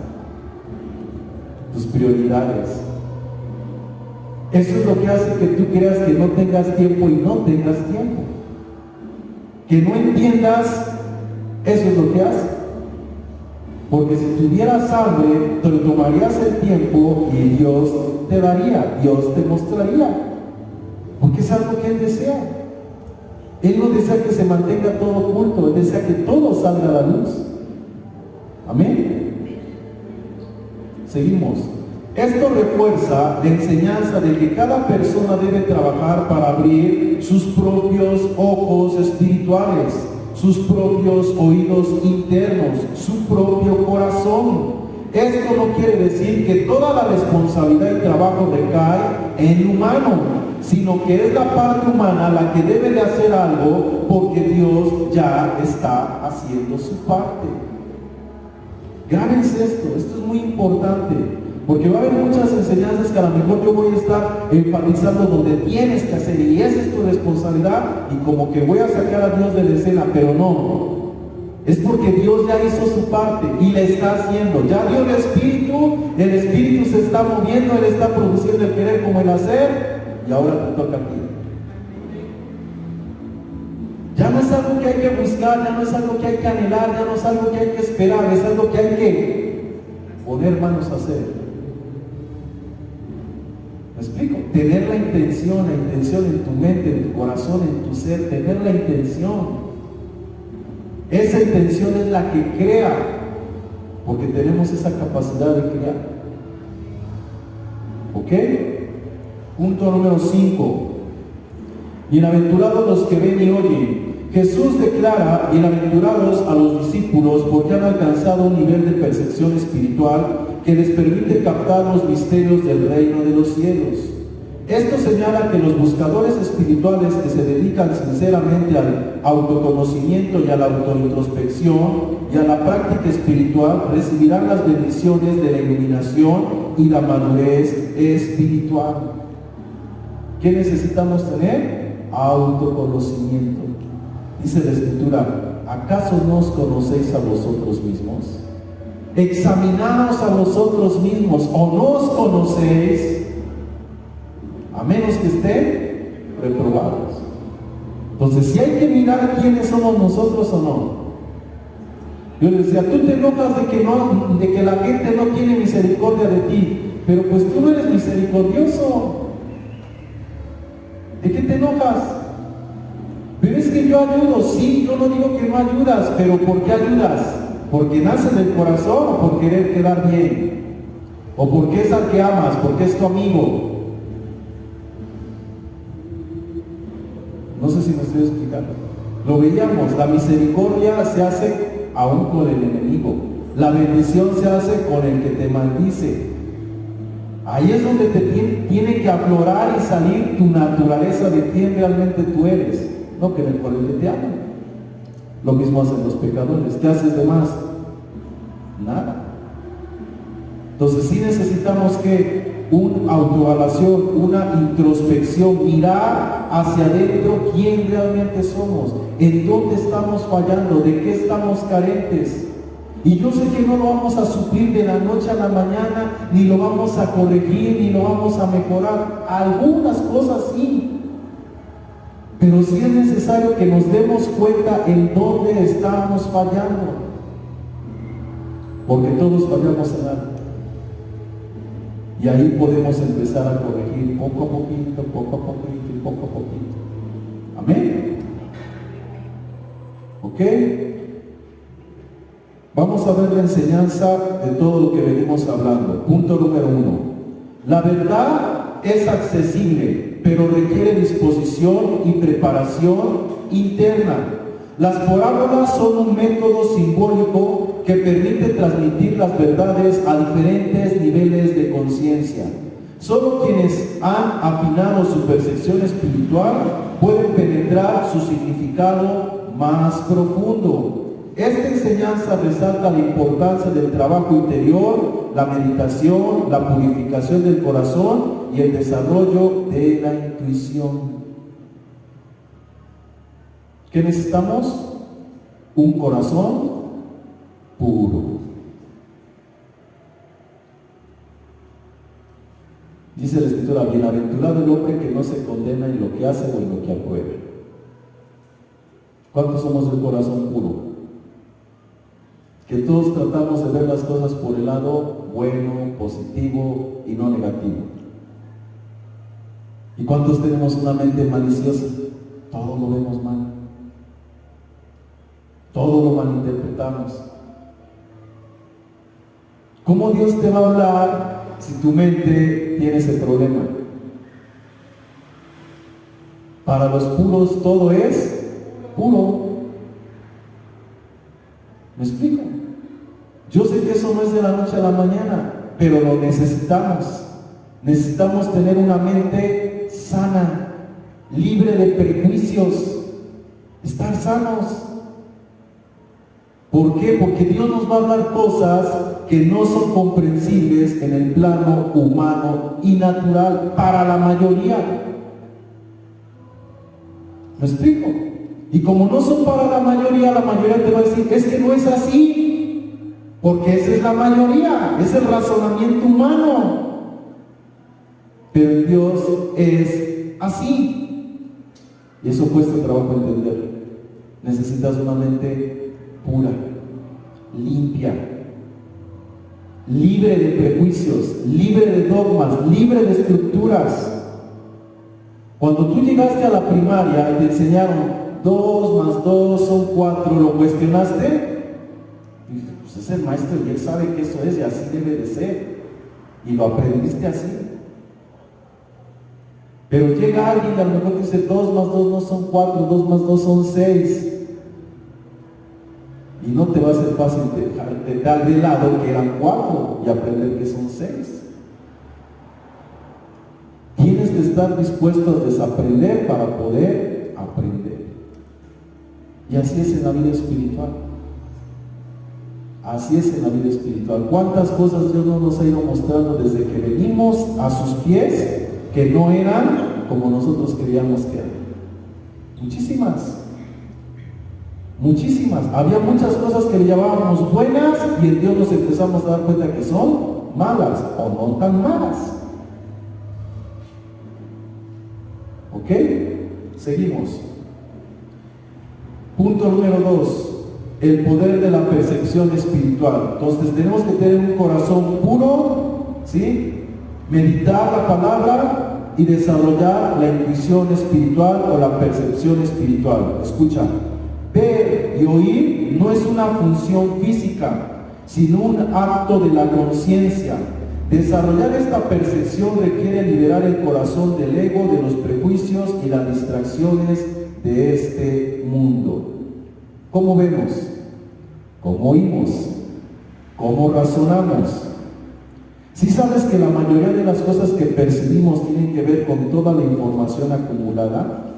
A: Tus prioridades. Eso es lo que hace que tú creas que no tengas tiempo y no tengas tiempo. Que no entiendas, eso es lo que hace. Porque si tuvieras hambre, te tomarías el tiempo y Dios te daría, Dios te mostraría. Porque es algo que Él desea. Él no desea que se mantenga todo oculto, Él desea que todo salga a la luz. Amén. Seguimos. Esto refuerza la enseñanza de que cada persona debe trabajar para abrir sus propios ojos espirituales, sus propios oídos internos, su propio corazón. Esto no quiere decir que toda la responsabilidad y trabajo recae en el humano, sino que es la parte humana la que debe de hacer algo porque Dios ya está haciendo su parte. Grábense esto es muy importante. Porque va a haber muchas enseñanzas que a lo mejor yo voy a estar enfatizando donde tienes que hacer y esa es tu responsabilidad y como que voy a sacar a Dios de la escena, pero no. Es porque Dios ya hizo su parte y la está haciendo. Ya dio el Espíritu se está moviendo, Él está produciendo el querer como el hacer y ahora te toca a ti. Ya no es algo que hay que buscar, ya no es algo que hay que anhelar, ya no es algo que hay que esperar, es algo que hay que poner manos a hacer. ¿Me explico? Tener la intención en tu mente, en tu corazón, en tu ser, tener la intención. Esa intención es la que crea, porque tenemos esa capacidad de crear. ¿Ok? Punto número 5. Bienaventurados los que ven y oyen. Jesús declara bienaventurados a los discípulos porque han alcanzado un nivel de percepción espiritual que les permite captar los misterios del reino de los cielos. Esto señala que los buscadores espirituales que se dedican sinceramente al autoconocimiento y a la autointrospección y a la práctica espiritual recibirán las bendiciones de la iluminación y la madurez espiritual. ¿Qué necesitamos tener? Autoconocimiento. Dice la Escritura, ¿acaso no os conocéis a vosotros mismos? Examinaos a vosotros mismos, o no os conocéis, a menos que estén reprobados. Entonces, si hay que mirar quiénes somos nosotros o no. Yo les decía, tú te enojas de que la gente no tiene misericordia de ti, pero pues tú no eres misericordioso. ¿De qué te enojas? Pero es que yo ayudo, sí, yo no digo que no ayudas, pero ¿por qué ayudas? ¿Porque nace del corazón o por querer quedar bien? ¿O porque es al que amas? Porque es tu amigo. No sé si me estoy explicando. Lo veíamos, la misericordia se hace aún con el enemigo. La bendición se hace con el que te maldice. Ahí es donde tiene que aflorar y salir tu naturaleza de quién realmente tú eres, no que por el que te ama. Lo mismo hacen los pecadores. ¿Qué haces de más? Nada. Entonces sí necesitamos que una autoevaluación, una introspección, mirar hacia adentro quién realmente somos, en dónde estamos fallando, de qué estamos carentes. Y yo sé que no lo vamos a suplir de la noche a la mañana, ni lo vamos a corregir, ni lo vamos a mejorar. Algunas cosas sí, pero sí es necesario que nos demos cuenta en dónde estamos fallando, porque todos fallamos en algo. Y ahí podemos empezar a corregir poco a poquito, poco a poquito y poco a poquito. Amén. ¿Ok? Vamos a ver la enseñanza de todo lo que venimos hablando. Punto número 1. La verdad es accesible, pero requiere disposición y preparación interna. Las parábolas son un método simbólico que permite transmitir las verdades a diferentes niveles de conciencia. Solo quienes han afinado su percepción espiritual pueden penetrar su significado más profundo. Esta enseñanza resalta la importancia del trabajo interior, la meditación, la purificación del corazón y el desarrollo de la intuición. ¿Qué necesitamos? Un corazón puro. Dice la Escritura: bienaventurado el hombre que no se condena en lo que hace o en lo que apruebe. ¿Cuántos somos del corazón puro? Que todos tratamos de ver las cosas por el lado bueno, positivo y no negativo. ¿Y cuántos tenemos una mente maliciosa? Todo lo vemos mal. Todo lo malinterpretamos. ¿Cómo Dios te va a hablar si tu mente tiene ese problema? Para los puros todo es puro. ¿Me explico? Yo sé que eso no es de la noche a la mañana, pero lo necesitamos. Necesitamos tener una mente sana, libre de prejuicios, estar sanos. ¿Por qué? Porque Dios nos va a hablar cosas que no son comprensibles en el plano humano y natural para la mayoría. ¿Me explico? Y como no son para la mayoría te va a decir: es que no es así, porque esa es la mayoría, es el razonamiento humano. Pero en Dios es así. Y eso cuesta trabajo entenderlo. Necesitas una mente pura, limpia, libre de prejuicios, libre de dogmas, libre de estructuras. Cuando tú llegaste a la primaria y te enseñaron 2 más 2 son 4, ¿lo cuestionaste? Pues es el maestro y él sabe que eso es y así debe de ser. Y lo aprendiste así. Pero llega alguien y a lo mejor te dice 2 más 2 no son 4, 2 más 2 son 6. Y no te va a ser fácil dejar de lado que eran 4 y aprender que son 6. Tienes que estar dispuesto a desaprender para poder aprender. Y así es en la vida espiritual. Así es en la vida espiritual. ¿Cuántas cosas Dios no nos ha ido mostrando desde que venimos a sus pies que no eran como nosotros creíamos que eran? Muchísimas. Muchísimas. Había muchas cosas que le llamábamos buenas y en Dios nos empezamos a dar cuenta que son malas o no tan malas. ¿Ok? Seguimos. Punto número 2. El poder de la percepción espiritual. Entonces tenemos que tener un corazón puro, ¿sí? Meditar la palabra y desarrollar la intuición espiritual o la percepción espiritual. Escucha. Ver y oír no es una función física, sino un acto de la conciencia. Desarrollar esta percepción requiere liberar el corazón del ego, de los prejuicios y las distracciones de este mundo. ¿Cómo vemos? ¿Cómo oímos? ¿Cómo razonamos? ¿Sí sabes que la mayoría de las cosas que percibimos tienen que ver con toda la información acumulada?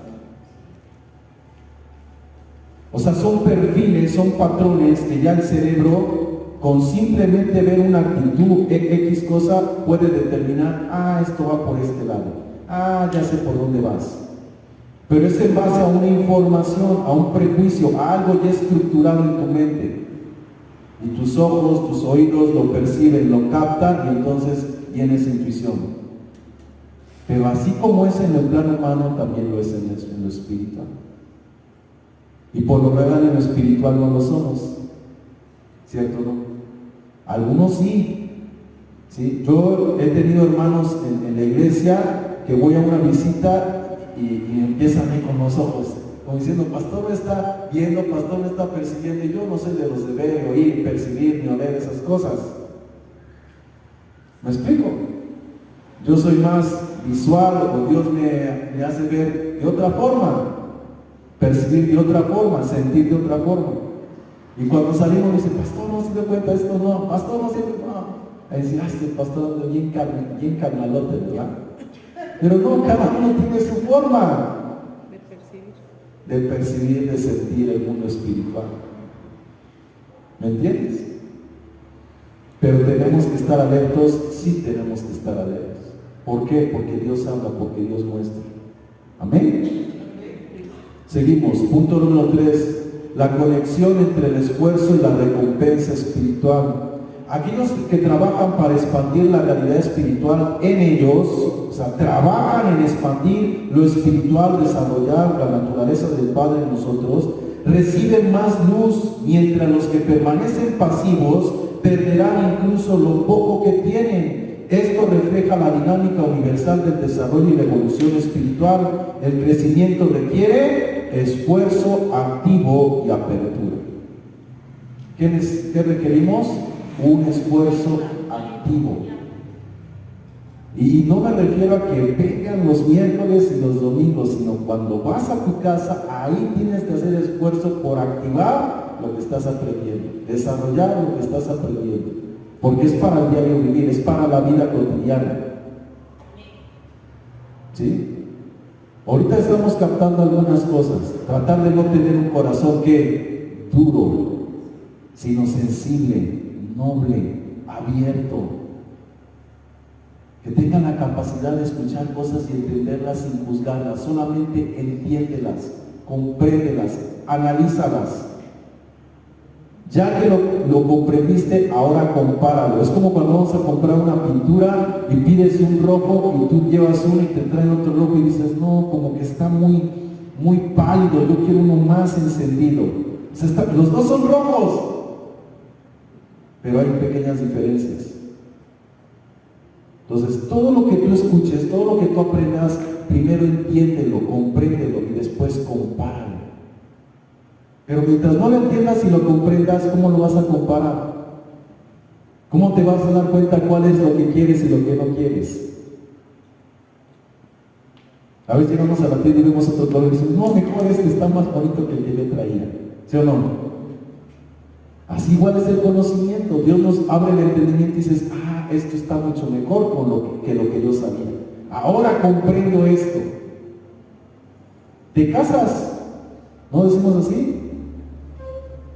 A: O sea, son perfiles, son patrones que ya el cerebro, con simplemente ver una actitud, X cosa, puede determinar, esto va por este lado, ya sé por dónde vas. Pero es en base a una información, a un prejuicio, a algo ya estructurado en tu mente. Y tus ojos, tus oídos lo perciben, lo captan, y entonces viene esa intuición. Pero así como es en el plano humano, también lo es en lo espiritual. Y por lo general en lo espiritual no lo somos, ¿cierto o no? Algunos sí. Yo he tenido hermanos en la iglesia que voy a una visita y empiezan ahí con los ojos, como diciendo, pastor me está viendo, pastor me está percibiendo, y yo no soy de los de ver, oír, percibir, ni oler esas cosas. ¿Me explico? Yo soy más visual, o Dios me hace ver de otra forma, percibir de otra forma, sentir de otra forma. Y cuando salimos dice, pastor, no se dio cuenta esto, no, pastor, no se dio cuenta, no. Ahí dice, este pastor anda bien carnalote, ¿verdad? Pero no, cada uno tiene su forma de percibir, de sentir el mundo espiritual. ¿Me entiendes? Pero tenemos que estar alertos, sí tenemos que estar alertos. ¿Por qué? Porque Dios habla, porque Dios muestra. ¿Amén? Seguimos, punto número 3. La conexión entre el esfuerzo y la recompensa espiritual. Aquellos que trabajan para expandir la realidad espiritual en ellos, o sea, trabajan en expandir lo espiritual, desarrollar la naturaleza del Padre en nosotros, reciben más luz, mientras los que permanecen pasivos perderán incluso lo poco que tienen. Esto refleja la dinámica universal del desarrollo y la evolución espiritual. El crecimiento requiere esfuerzo activo y apertura. ¿Qué requerimos? Un esfuerzo activo. Y no me refiero a que vengan los miércoles y los domingos, sino cuando vas a tu casa, ahí tienes que hacer esfuerzo por activar lo que estás aprendiendo, desarrollar lo que estás aprendiendo, porque es para el diario vivir, es para la vida cotidiana. ¿Sí? Ahorita estamos captando algunas cosas, tratar de no tener un corazón que duro, sino sensible, noble, abierto, que tengan la capacidad de escuchar cosas y entenderlas sin juzgarlas, solamente entiéndelas, compréndelas, analízalas. Ya que lo comprendiste, ahora compáralo. Es como cuando vamos a comprar una pintura y pides un rojo y tú llevas uno y te traen otro rojo y dices, no, como que está muy pálido, yo quiero uno más encendido. O sea, los dos son rojos, pero hay pequeñas diferencias. Entonces, todo lo que tú escuches, todo lo que tú aprendas, primero entiéndelo, compréndelo y después compáralo. Pero mientras no lo entiendas y lo comprendas, ¿cómo lo vas a comparar? ¿Cómo te vas a dar cuenta cuál es lo que quieres y lo que no quieres? A veces llegamos a la tienda y vemos otro color y decimos, no, mejor este está más bonito que el que yo traía. ¿Sí o no? Así igual es el conocimiento. Dios nos abre el entendimiento y dices, esto está mucho mejor que lo que yo sabía. Ahora comprendo esto. ¿Te casas? ¿No decimos así?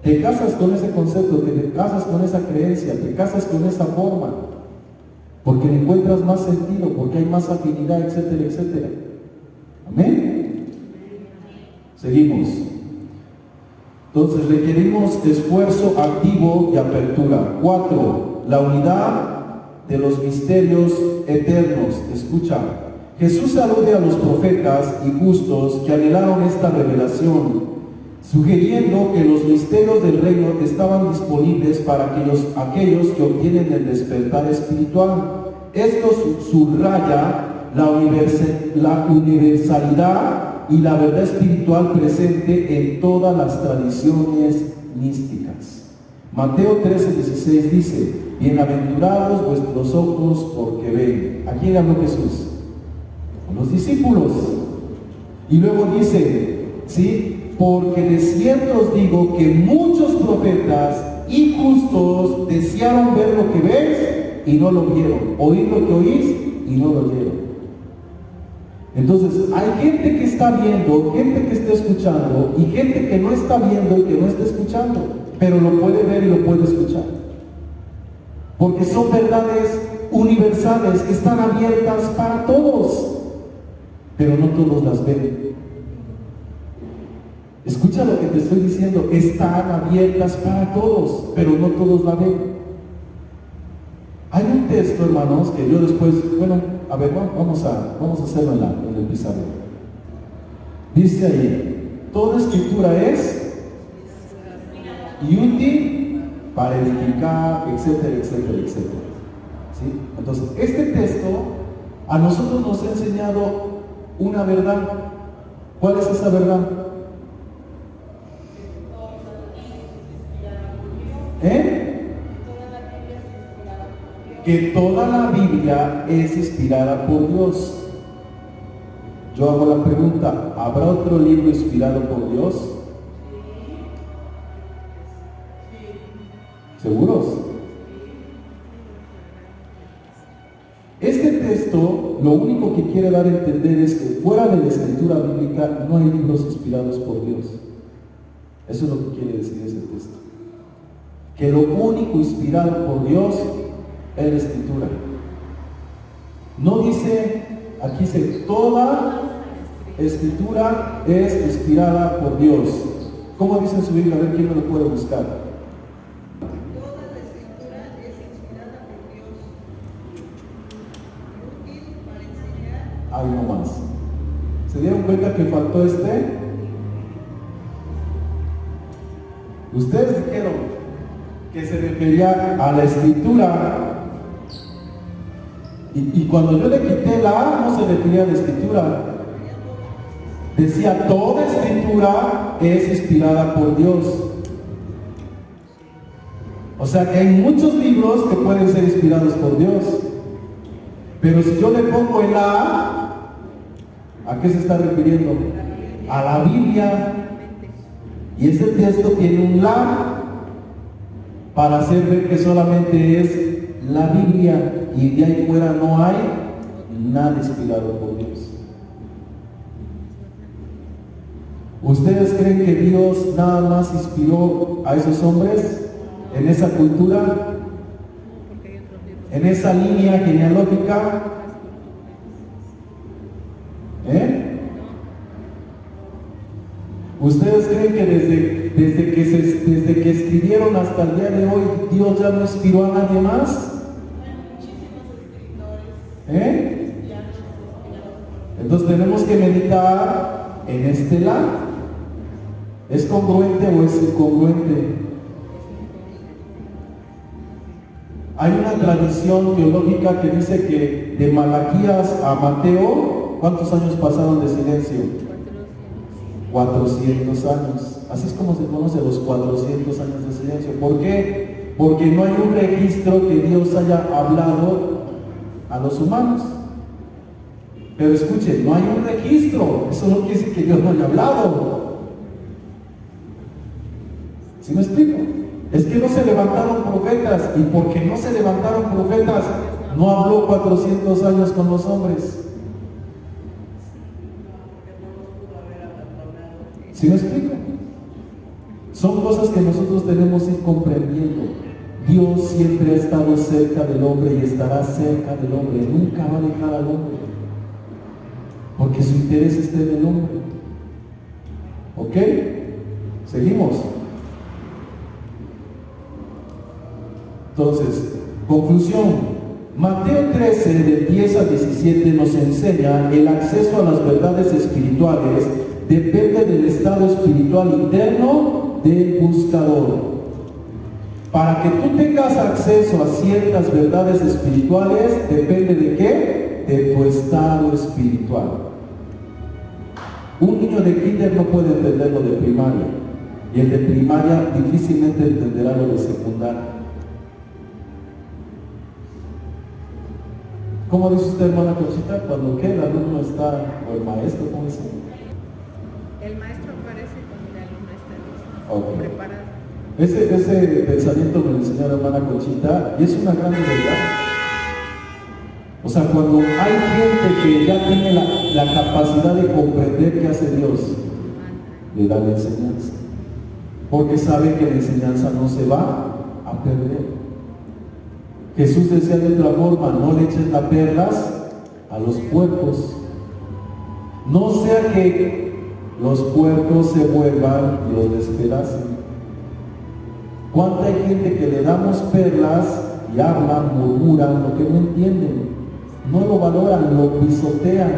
A: Te casas con ese concepto, te casas con esa creencia, te casas con esa forma, porque le encuentras más sentido, porque hay más afinidad, etcétera, etcétera. ¿Amén? Seguimos. Entonces requerimos esfuerzo activo y apertura. 4. La unidad de los misterios eternos. Escucha, Jesús alude a los profetas y justos que anhelaron esta revelación, sugiriendo que los misterios del reino estaban disponibles para aquellos que obtienen el despertar espiritual. Esto subraya la universalidad y la verdad espiritual presente en todas las tradiciones místicas. Mateo 13:16 dice, bienaventurados vuestros ojos porque ven. ¿A quién habló Jesús? A los discípulos. Y luego dice, ¿sí? Porque de cierto os digo que muchos profetas y justos desearon ver lo que ves y no lo vieron, oír lo que oís y no lo oyeron. Entonces, hay gente que está viendo, gente que está escuchando y gente que no está viendo y que no está escuchando, pero lo puede ver y lo puede escuchar. Porque son verdades universales que están abiertas para todos, pero no todos las ven. Escucha lo que te estoy diciendo, están abiertas para todos, pero no todos la ven. Hay un texto, hermanos, que yo después, a ver, vamos a hacerlo en el pizarro. Dice ahí, toda escritura es y útil para edificar, etcétera, etcétera, etcétera. ¿Sí? Entonces, este texto a nosotros nos ha enseñado una verdad. ¿Cuál es esa verdad? Que toda la Biblia es inspirada por Dios. Yo hago la pregunta, ¿habrá otro libro inspirado por Dios? ¿Seguros? Este texto lo único que quiere dar a entender es que fuera de la escritura bíblica no hay libros inspirados por Dios. Eso es lo que quiere decir ese texto. Que lo único inspirado por Dios es la escritura. No dice, aquí dice, toda escritura es inspirada por Dios. ¿Cómo dice en su Biblia? A ver quién me lo puede buscar.
B: Toda la escritura es inspirada por Dios, útil para enseñar.
A: Ahí nomás. ¿Se dieron cuenta que faltó este? Ustedes dijeron que se refería a la escritura. Y cuando yo le quité la A, no se refería a la escritura. Decía, toda escritura es inspirada por Dios. O sea que hay muchos libros que pueden ser inspirados por Dios. Pero si yo le pongo el A, ¿a qué se está refiriendo? A la Biblia. Y ese texto tiene un la para hacer ver que solamente es la Biblia y de ahí fuera no hay nada inspirado por Dios. ¿Ustedes creen que Dios nada más inspiró a esos hombres en esa cultura, en esa línea genealógica? ¿Ustedes creen que desde que escribieron hasta el día de hoy Dios ya no inspiró a nadie más? Entonces tenemos que meditar en este lado. ¿Es congruente o es incongruente? Hay una tradición teológica que dice que de Malaquías a Mateo, ¿cuántos años pasaron de silencio? 400 años. Así es como se conoce los 400 años de silencio. ¿Por qué? Porque no hay un registro que Dios haya hablado a los humanos. Pero escuchen, no hay un registro. Eso no quiere decir que Dios no haya hablado. ¿Sí me explico? Es que no se levantaron profetas, y porque no se levantaron profetas, no habló 400 años con los hombres. ¿Sí me explico? Son cosas que nosotros tenemos que ir comprendiendo. Dios siempre ha estado cerca del hombre y estará cerca del hombre. Nunca va a dejar al hombre, porque su interés está en el hombre. ¿Ok? Seguimos. Entonces, conclusión. Mateo 13, del 10 al 17, nos enseña el acceso a las verdades espirituales depende del estado espiritual interno del buscador. Para que tú tengas acceso a ciertas verdades espirituales, depende de qué? De tu estado espiritual. Un niño de kinder no puede entender lo de primaria, y el de primaria difícilmente entenderá lo de secundaria. ¿Cómo dice usted, hermana Conchita? Cuando ¿qué? El alumno está, o el maestro, ¿cómo dice?
B: El maestro aparece cuando el alumno está listo,
A: Ok.
B: preparado.
A: Ese pensamiento me lo enseñó la hermana Conchita y es una gran verdad. O sea, cuando hay gente que ya tiene la capacidad de comprender qué hace Dios, le da la enseñanza. Porque sabe que la enseñanza no se va a perder. Jesús decía de otra forma, no le eches las perlas a los puercos. No sea que los puercos se vuelvan y los despedacen. ¿Cuánta hay gente que le damos perlas y hablan, murmuran, lo que no entienden? No lo valoran, lo pisotean.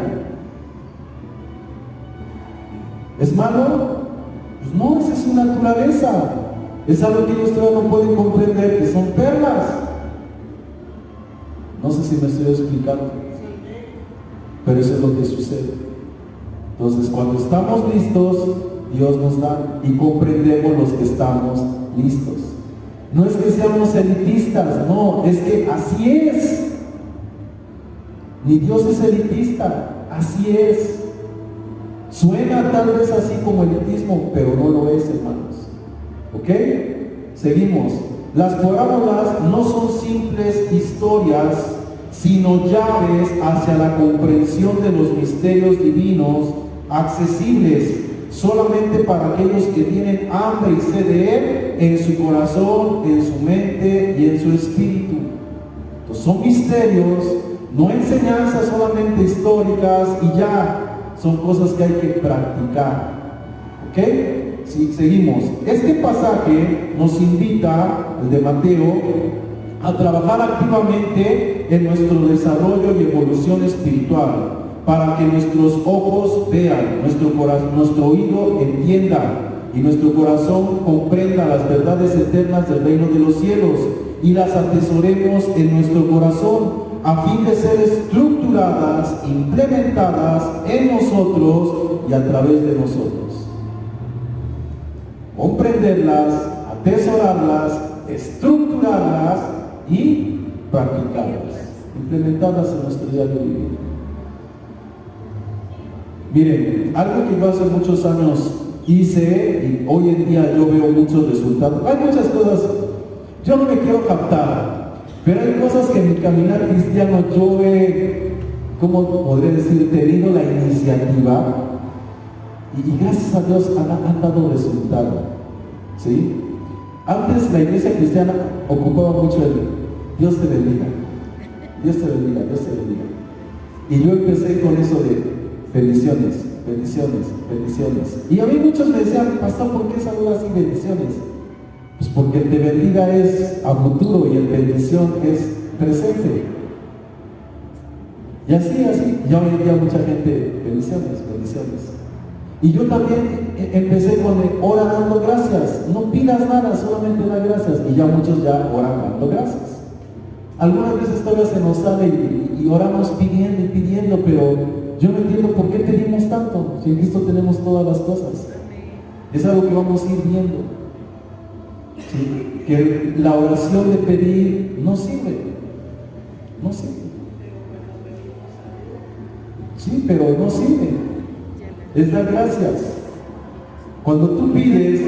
A: ¿Es malo? Pues no, esa es su naturaleza. Es algo que ellos todavía no pueden comprender, que son perlas. No sé si me estoy explicando, pero eso es lo que sucede. Entonces, cuando estamos listos, Dios nos da y comprendemos los que estamos listos. No es que seamos elitistas, no, es que así es. Ni Dios es elitista, así es. Suena tal vez así como elitismo, pero no lo es, hermanos. ¿Ok? Seguimos. Las parábolas no son simples historias, sino llaves hacia la comprensión de los misterios divinos, accesibles solamente para aquellos que tienen hambre y sed de Él en su corazón, en su mente y en su espíritu. Entonces, son misterios, no enseñanzas solamente históricas y ya, son cosas que hay que practicar. ¿Ok? Sí, seguimos. Este pasaje nos invita, el de Mateo, a trabajar activamente en nuestro desarrollo y evolución espiritual, para que nuestros ojos vean, nuestro oído entienda y nuestro corazón comprenda las verdades eternas del reino de los cielos y las atesoremos en nuestro corazón a fin de ser estructuradas, implementadas en nosotros y a través de nosotros. Comprenderlas, atesorarlas, estructurarlas y practicarlas, implementarlas en nuestro diario vivir. Miren, algo que yo hace muchos años hice y hoy en día yo veo muchos resultados. Hay muchas cosas, yo no me quiero captar, pero hay cosas que en mi caminar cristiano yo he, ¿cómo podría decir?, tenido la iniciativa y gracias a Dios han dado resultado. ¿Sí? Antes la iglesia cristiana ocupaba mucho el Dios te bendiga, Dios te bendiga, Dios te bendiga. Y yo empecé con eso de bendiciones, bendiciones, bendiciones. Y a mí muchos me decían, pastor, ¿por qué saludas así bendiciones? Pues porque el te bendiga es a futuro y el bendición es presente. Y así, ya hoy en día mucha gente, bendiciones, bendiciones. Y yo también empecé con ora dando gracias. No pidas nada, solamente da gracias. Y ya muchos ya oran dando gracias. Algunas veces todavía se nos sale y oramos pidiendo y pidiendo, pero yo no entiendo por qué pedimos tanto. Si en Cristo tenemos todas las cosas. Es algo que vamos a ir viendo. ¿Sí? Que la oración de pedir no sirve. No sirve. Sí, pero no sirve. Es dar gracias. Cuando tú pides,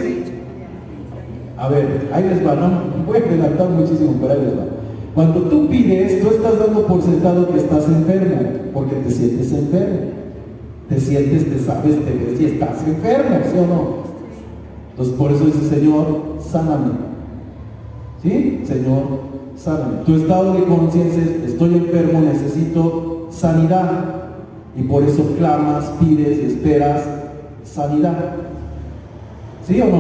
A: a ver, ahí les va, no voy a adelantar muchísimo, pero ahí les va. Cuando tú pides, tú estás dando por sentado que estás enfermo, porque te sientes enfermo. Te sientes, te sabes, te ves y estás enfermo, ¿sí o no? Entonces por eso dice, Señor, sáname. ¿Sí? Señor, sáname. Tu estado de conciencia es, estoy enfermo, necesito sanidad. Y por eso clamas, pides y esperas sanidad. ¿Sí o no?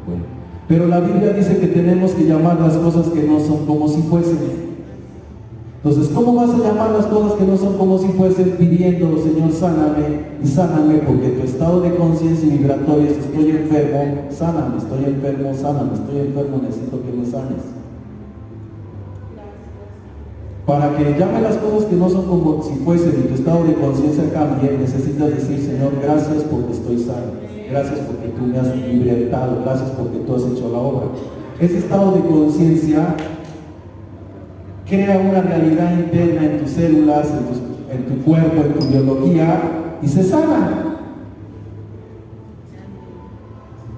A: Bueno. Pero la Biblia dice que tenemos que llamar las cosas que no son como si fuesen. Entonces, ¿cómo vas a llamar las cosas que no son como si fuesen? Pidiendo, Señor, sáname y sáname, porque tu estado de conciencia y vibratoria es, estoy enfermo, sáname, estoy enfermo, sáname, estoy enfermo, necesito que me sanes. Para que llame las cosas que no son como si fuesen y tu estado de conciencia cambie, necesitas decir, Señor, gracias porque estoy sano, gracias porque tú me has libertado, gracias porque tú has hecho la obra. Ese estado de conciencia crea una realidad interna en tus células, en tu cuerpo, en tu biología, y se sana.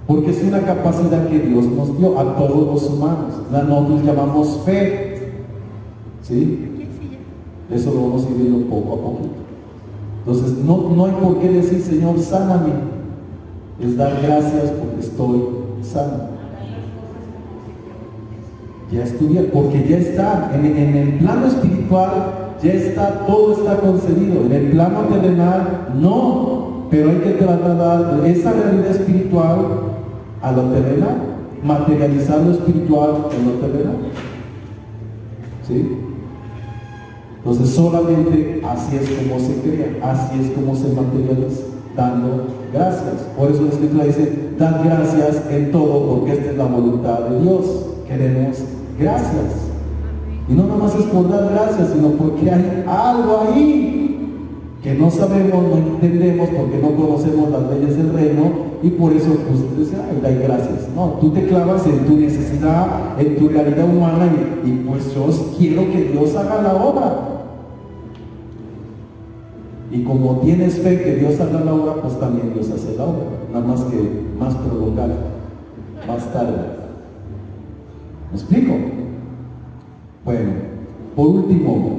A: Porque es una capacidad que Dios nos dio a todos los humanos. Nosotros llamamos fe. ¿Sí? Eso lo vamos a ir viendo poco a poco. Entonces, no hay por qué decir, Señor, sáname. Es dar gracias porque estoy sano. Ya estudia, porque ya está. En el plano espiritual, ya está, todo está concedido. En el plano terrenal, no. Pero hay que trasladar esa realidad espiritual a lo terrenal, materializar lo espiritual en lo terrenal. ¿Sí? Entonces solamente así es como se crea, así es como se materializa, dando gracias. Por eso la Escritura dice, dad gracias en todo, porque esta es la voluntad de Dios. Queremos gracias. Y no nomás es por dar gracias, sino porque hay algo ahí que no sabemos, no entendemos, porque no conocemos las leyes del reino, y por eso pues dice, ay, dai gracias. No, tú te clavas en tu necesidad, en tu realidad humana, y pues yo quiero que Dios haga la obra. Y como tienes fe que Dios haga la obra, pues también Dios hace la obra, nada más que más prolongada, más tarde. ¿Me explico? Bueno, por último,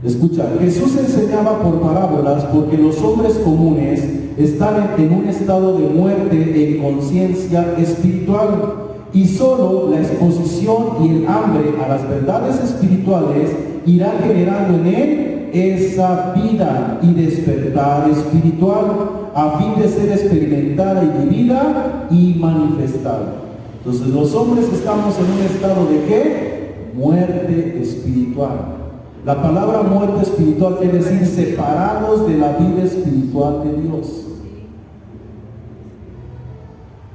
A: escucha, Jesús enseñaba por parábolas porque los hombres comunes están en un estado de muerte en conciencia espiritual, y solo la exposición y el hambre a las verdades espirituales irá generando en él esa vida y despertar espiritual a fin de ser experimentada y vivida y manifestada. Entonces los hombres estamos en un estado de ¿qué? Muerte espiritual. La palabra muerte espiritual quiere decir separados de la vida espiritual de Dios.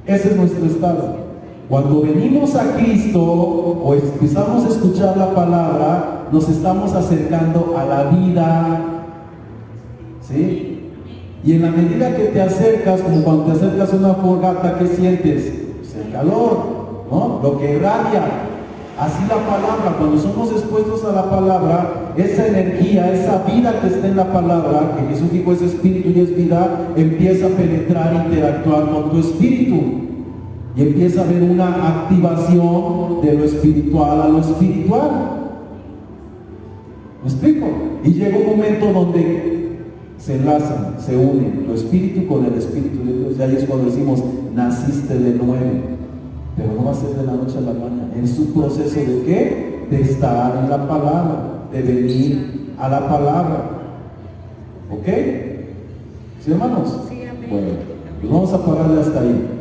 A: Ese es nuestro estado. Cuando venimos a Cristo o empezamos a escuchar la palabra, nos estamos acercando a la vida. ¿Sí? Y en la medida que te acercas, como cuando te acercas a una fogata, ¿qué sientes? Pues el calor, ¿no? Lo que irradia. Así la palabra, cuando somos expuestos a la palabra, esa energía, esa vida que está en la palabra, que Jesús dijo es espíritu y es vida, empieza a penetrar, interactuar con tu espíritu. Y empieza a haber una activación de lo espiritual a lo espiritual. ¿Me explico? Y llega un momento donde se enlazan, se unen tu espíritu con el espíritu de Dios. Y ahí es cuando decimos, naciste de nuevo. Pero no va a ser de la noche a la mañana. Es un proceso de ¿qué? De estar en la palabra, de venir a la palabra. ¿Ok? ¿Sí, hermanos?
B: Sí, amén.
A: Bueno, pues vamos a pararle hasta ahí.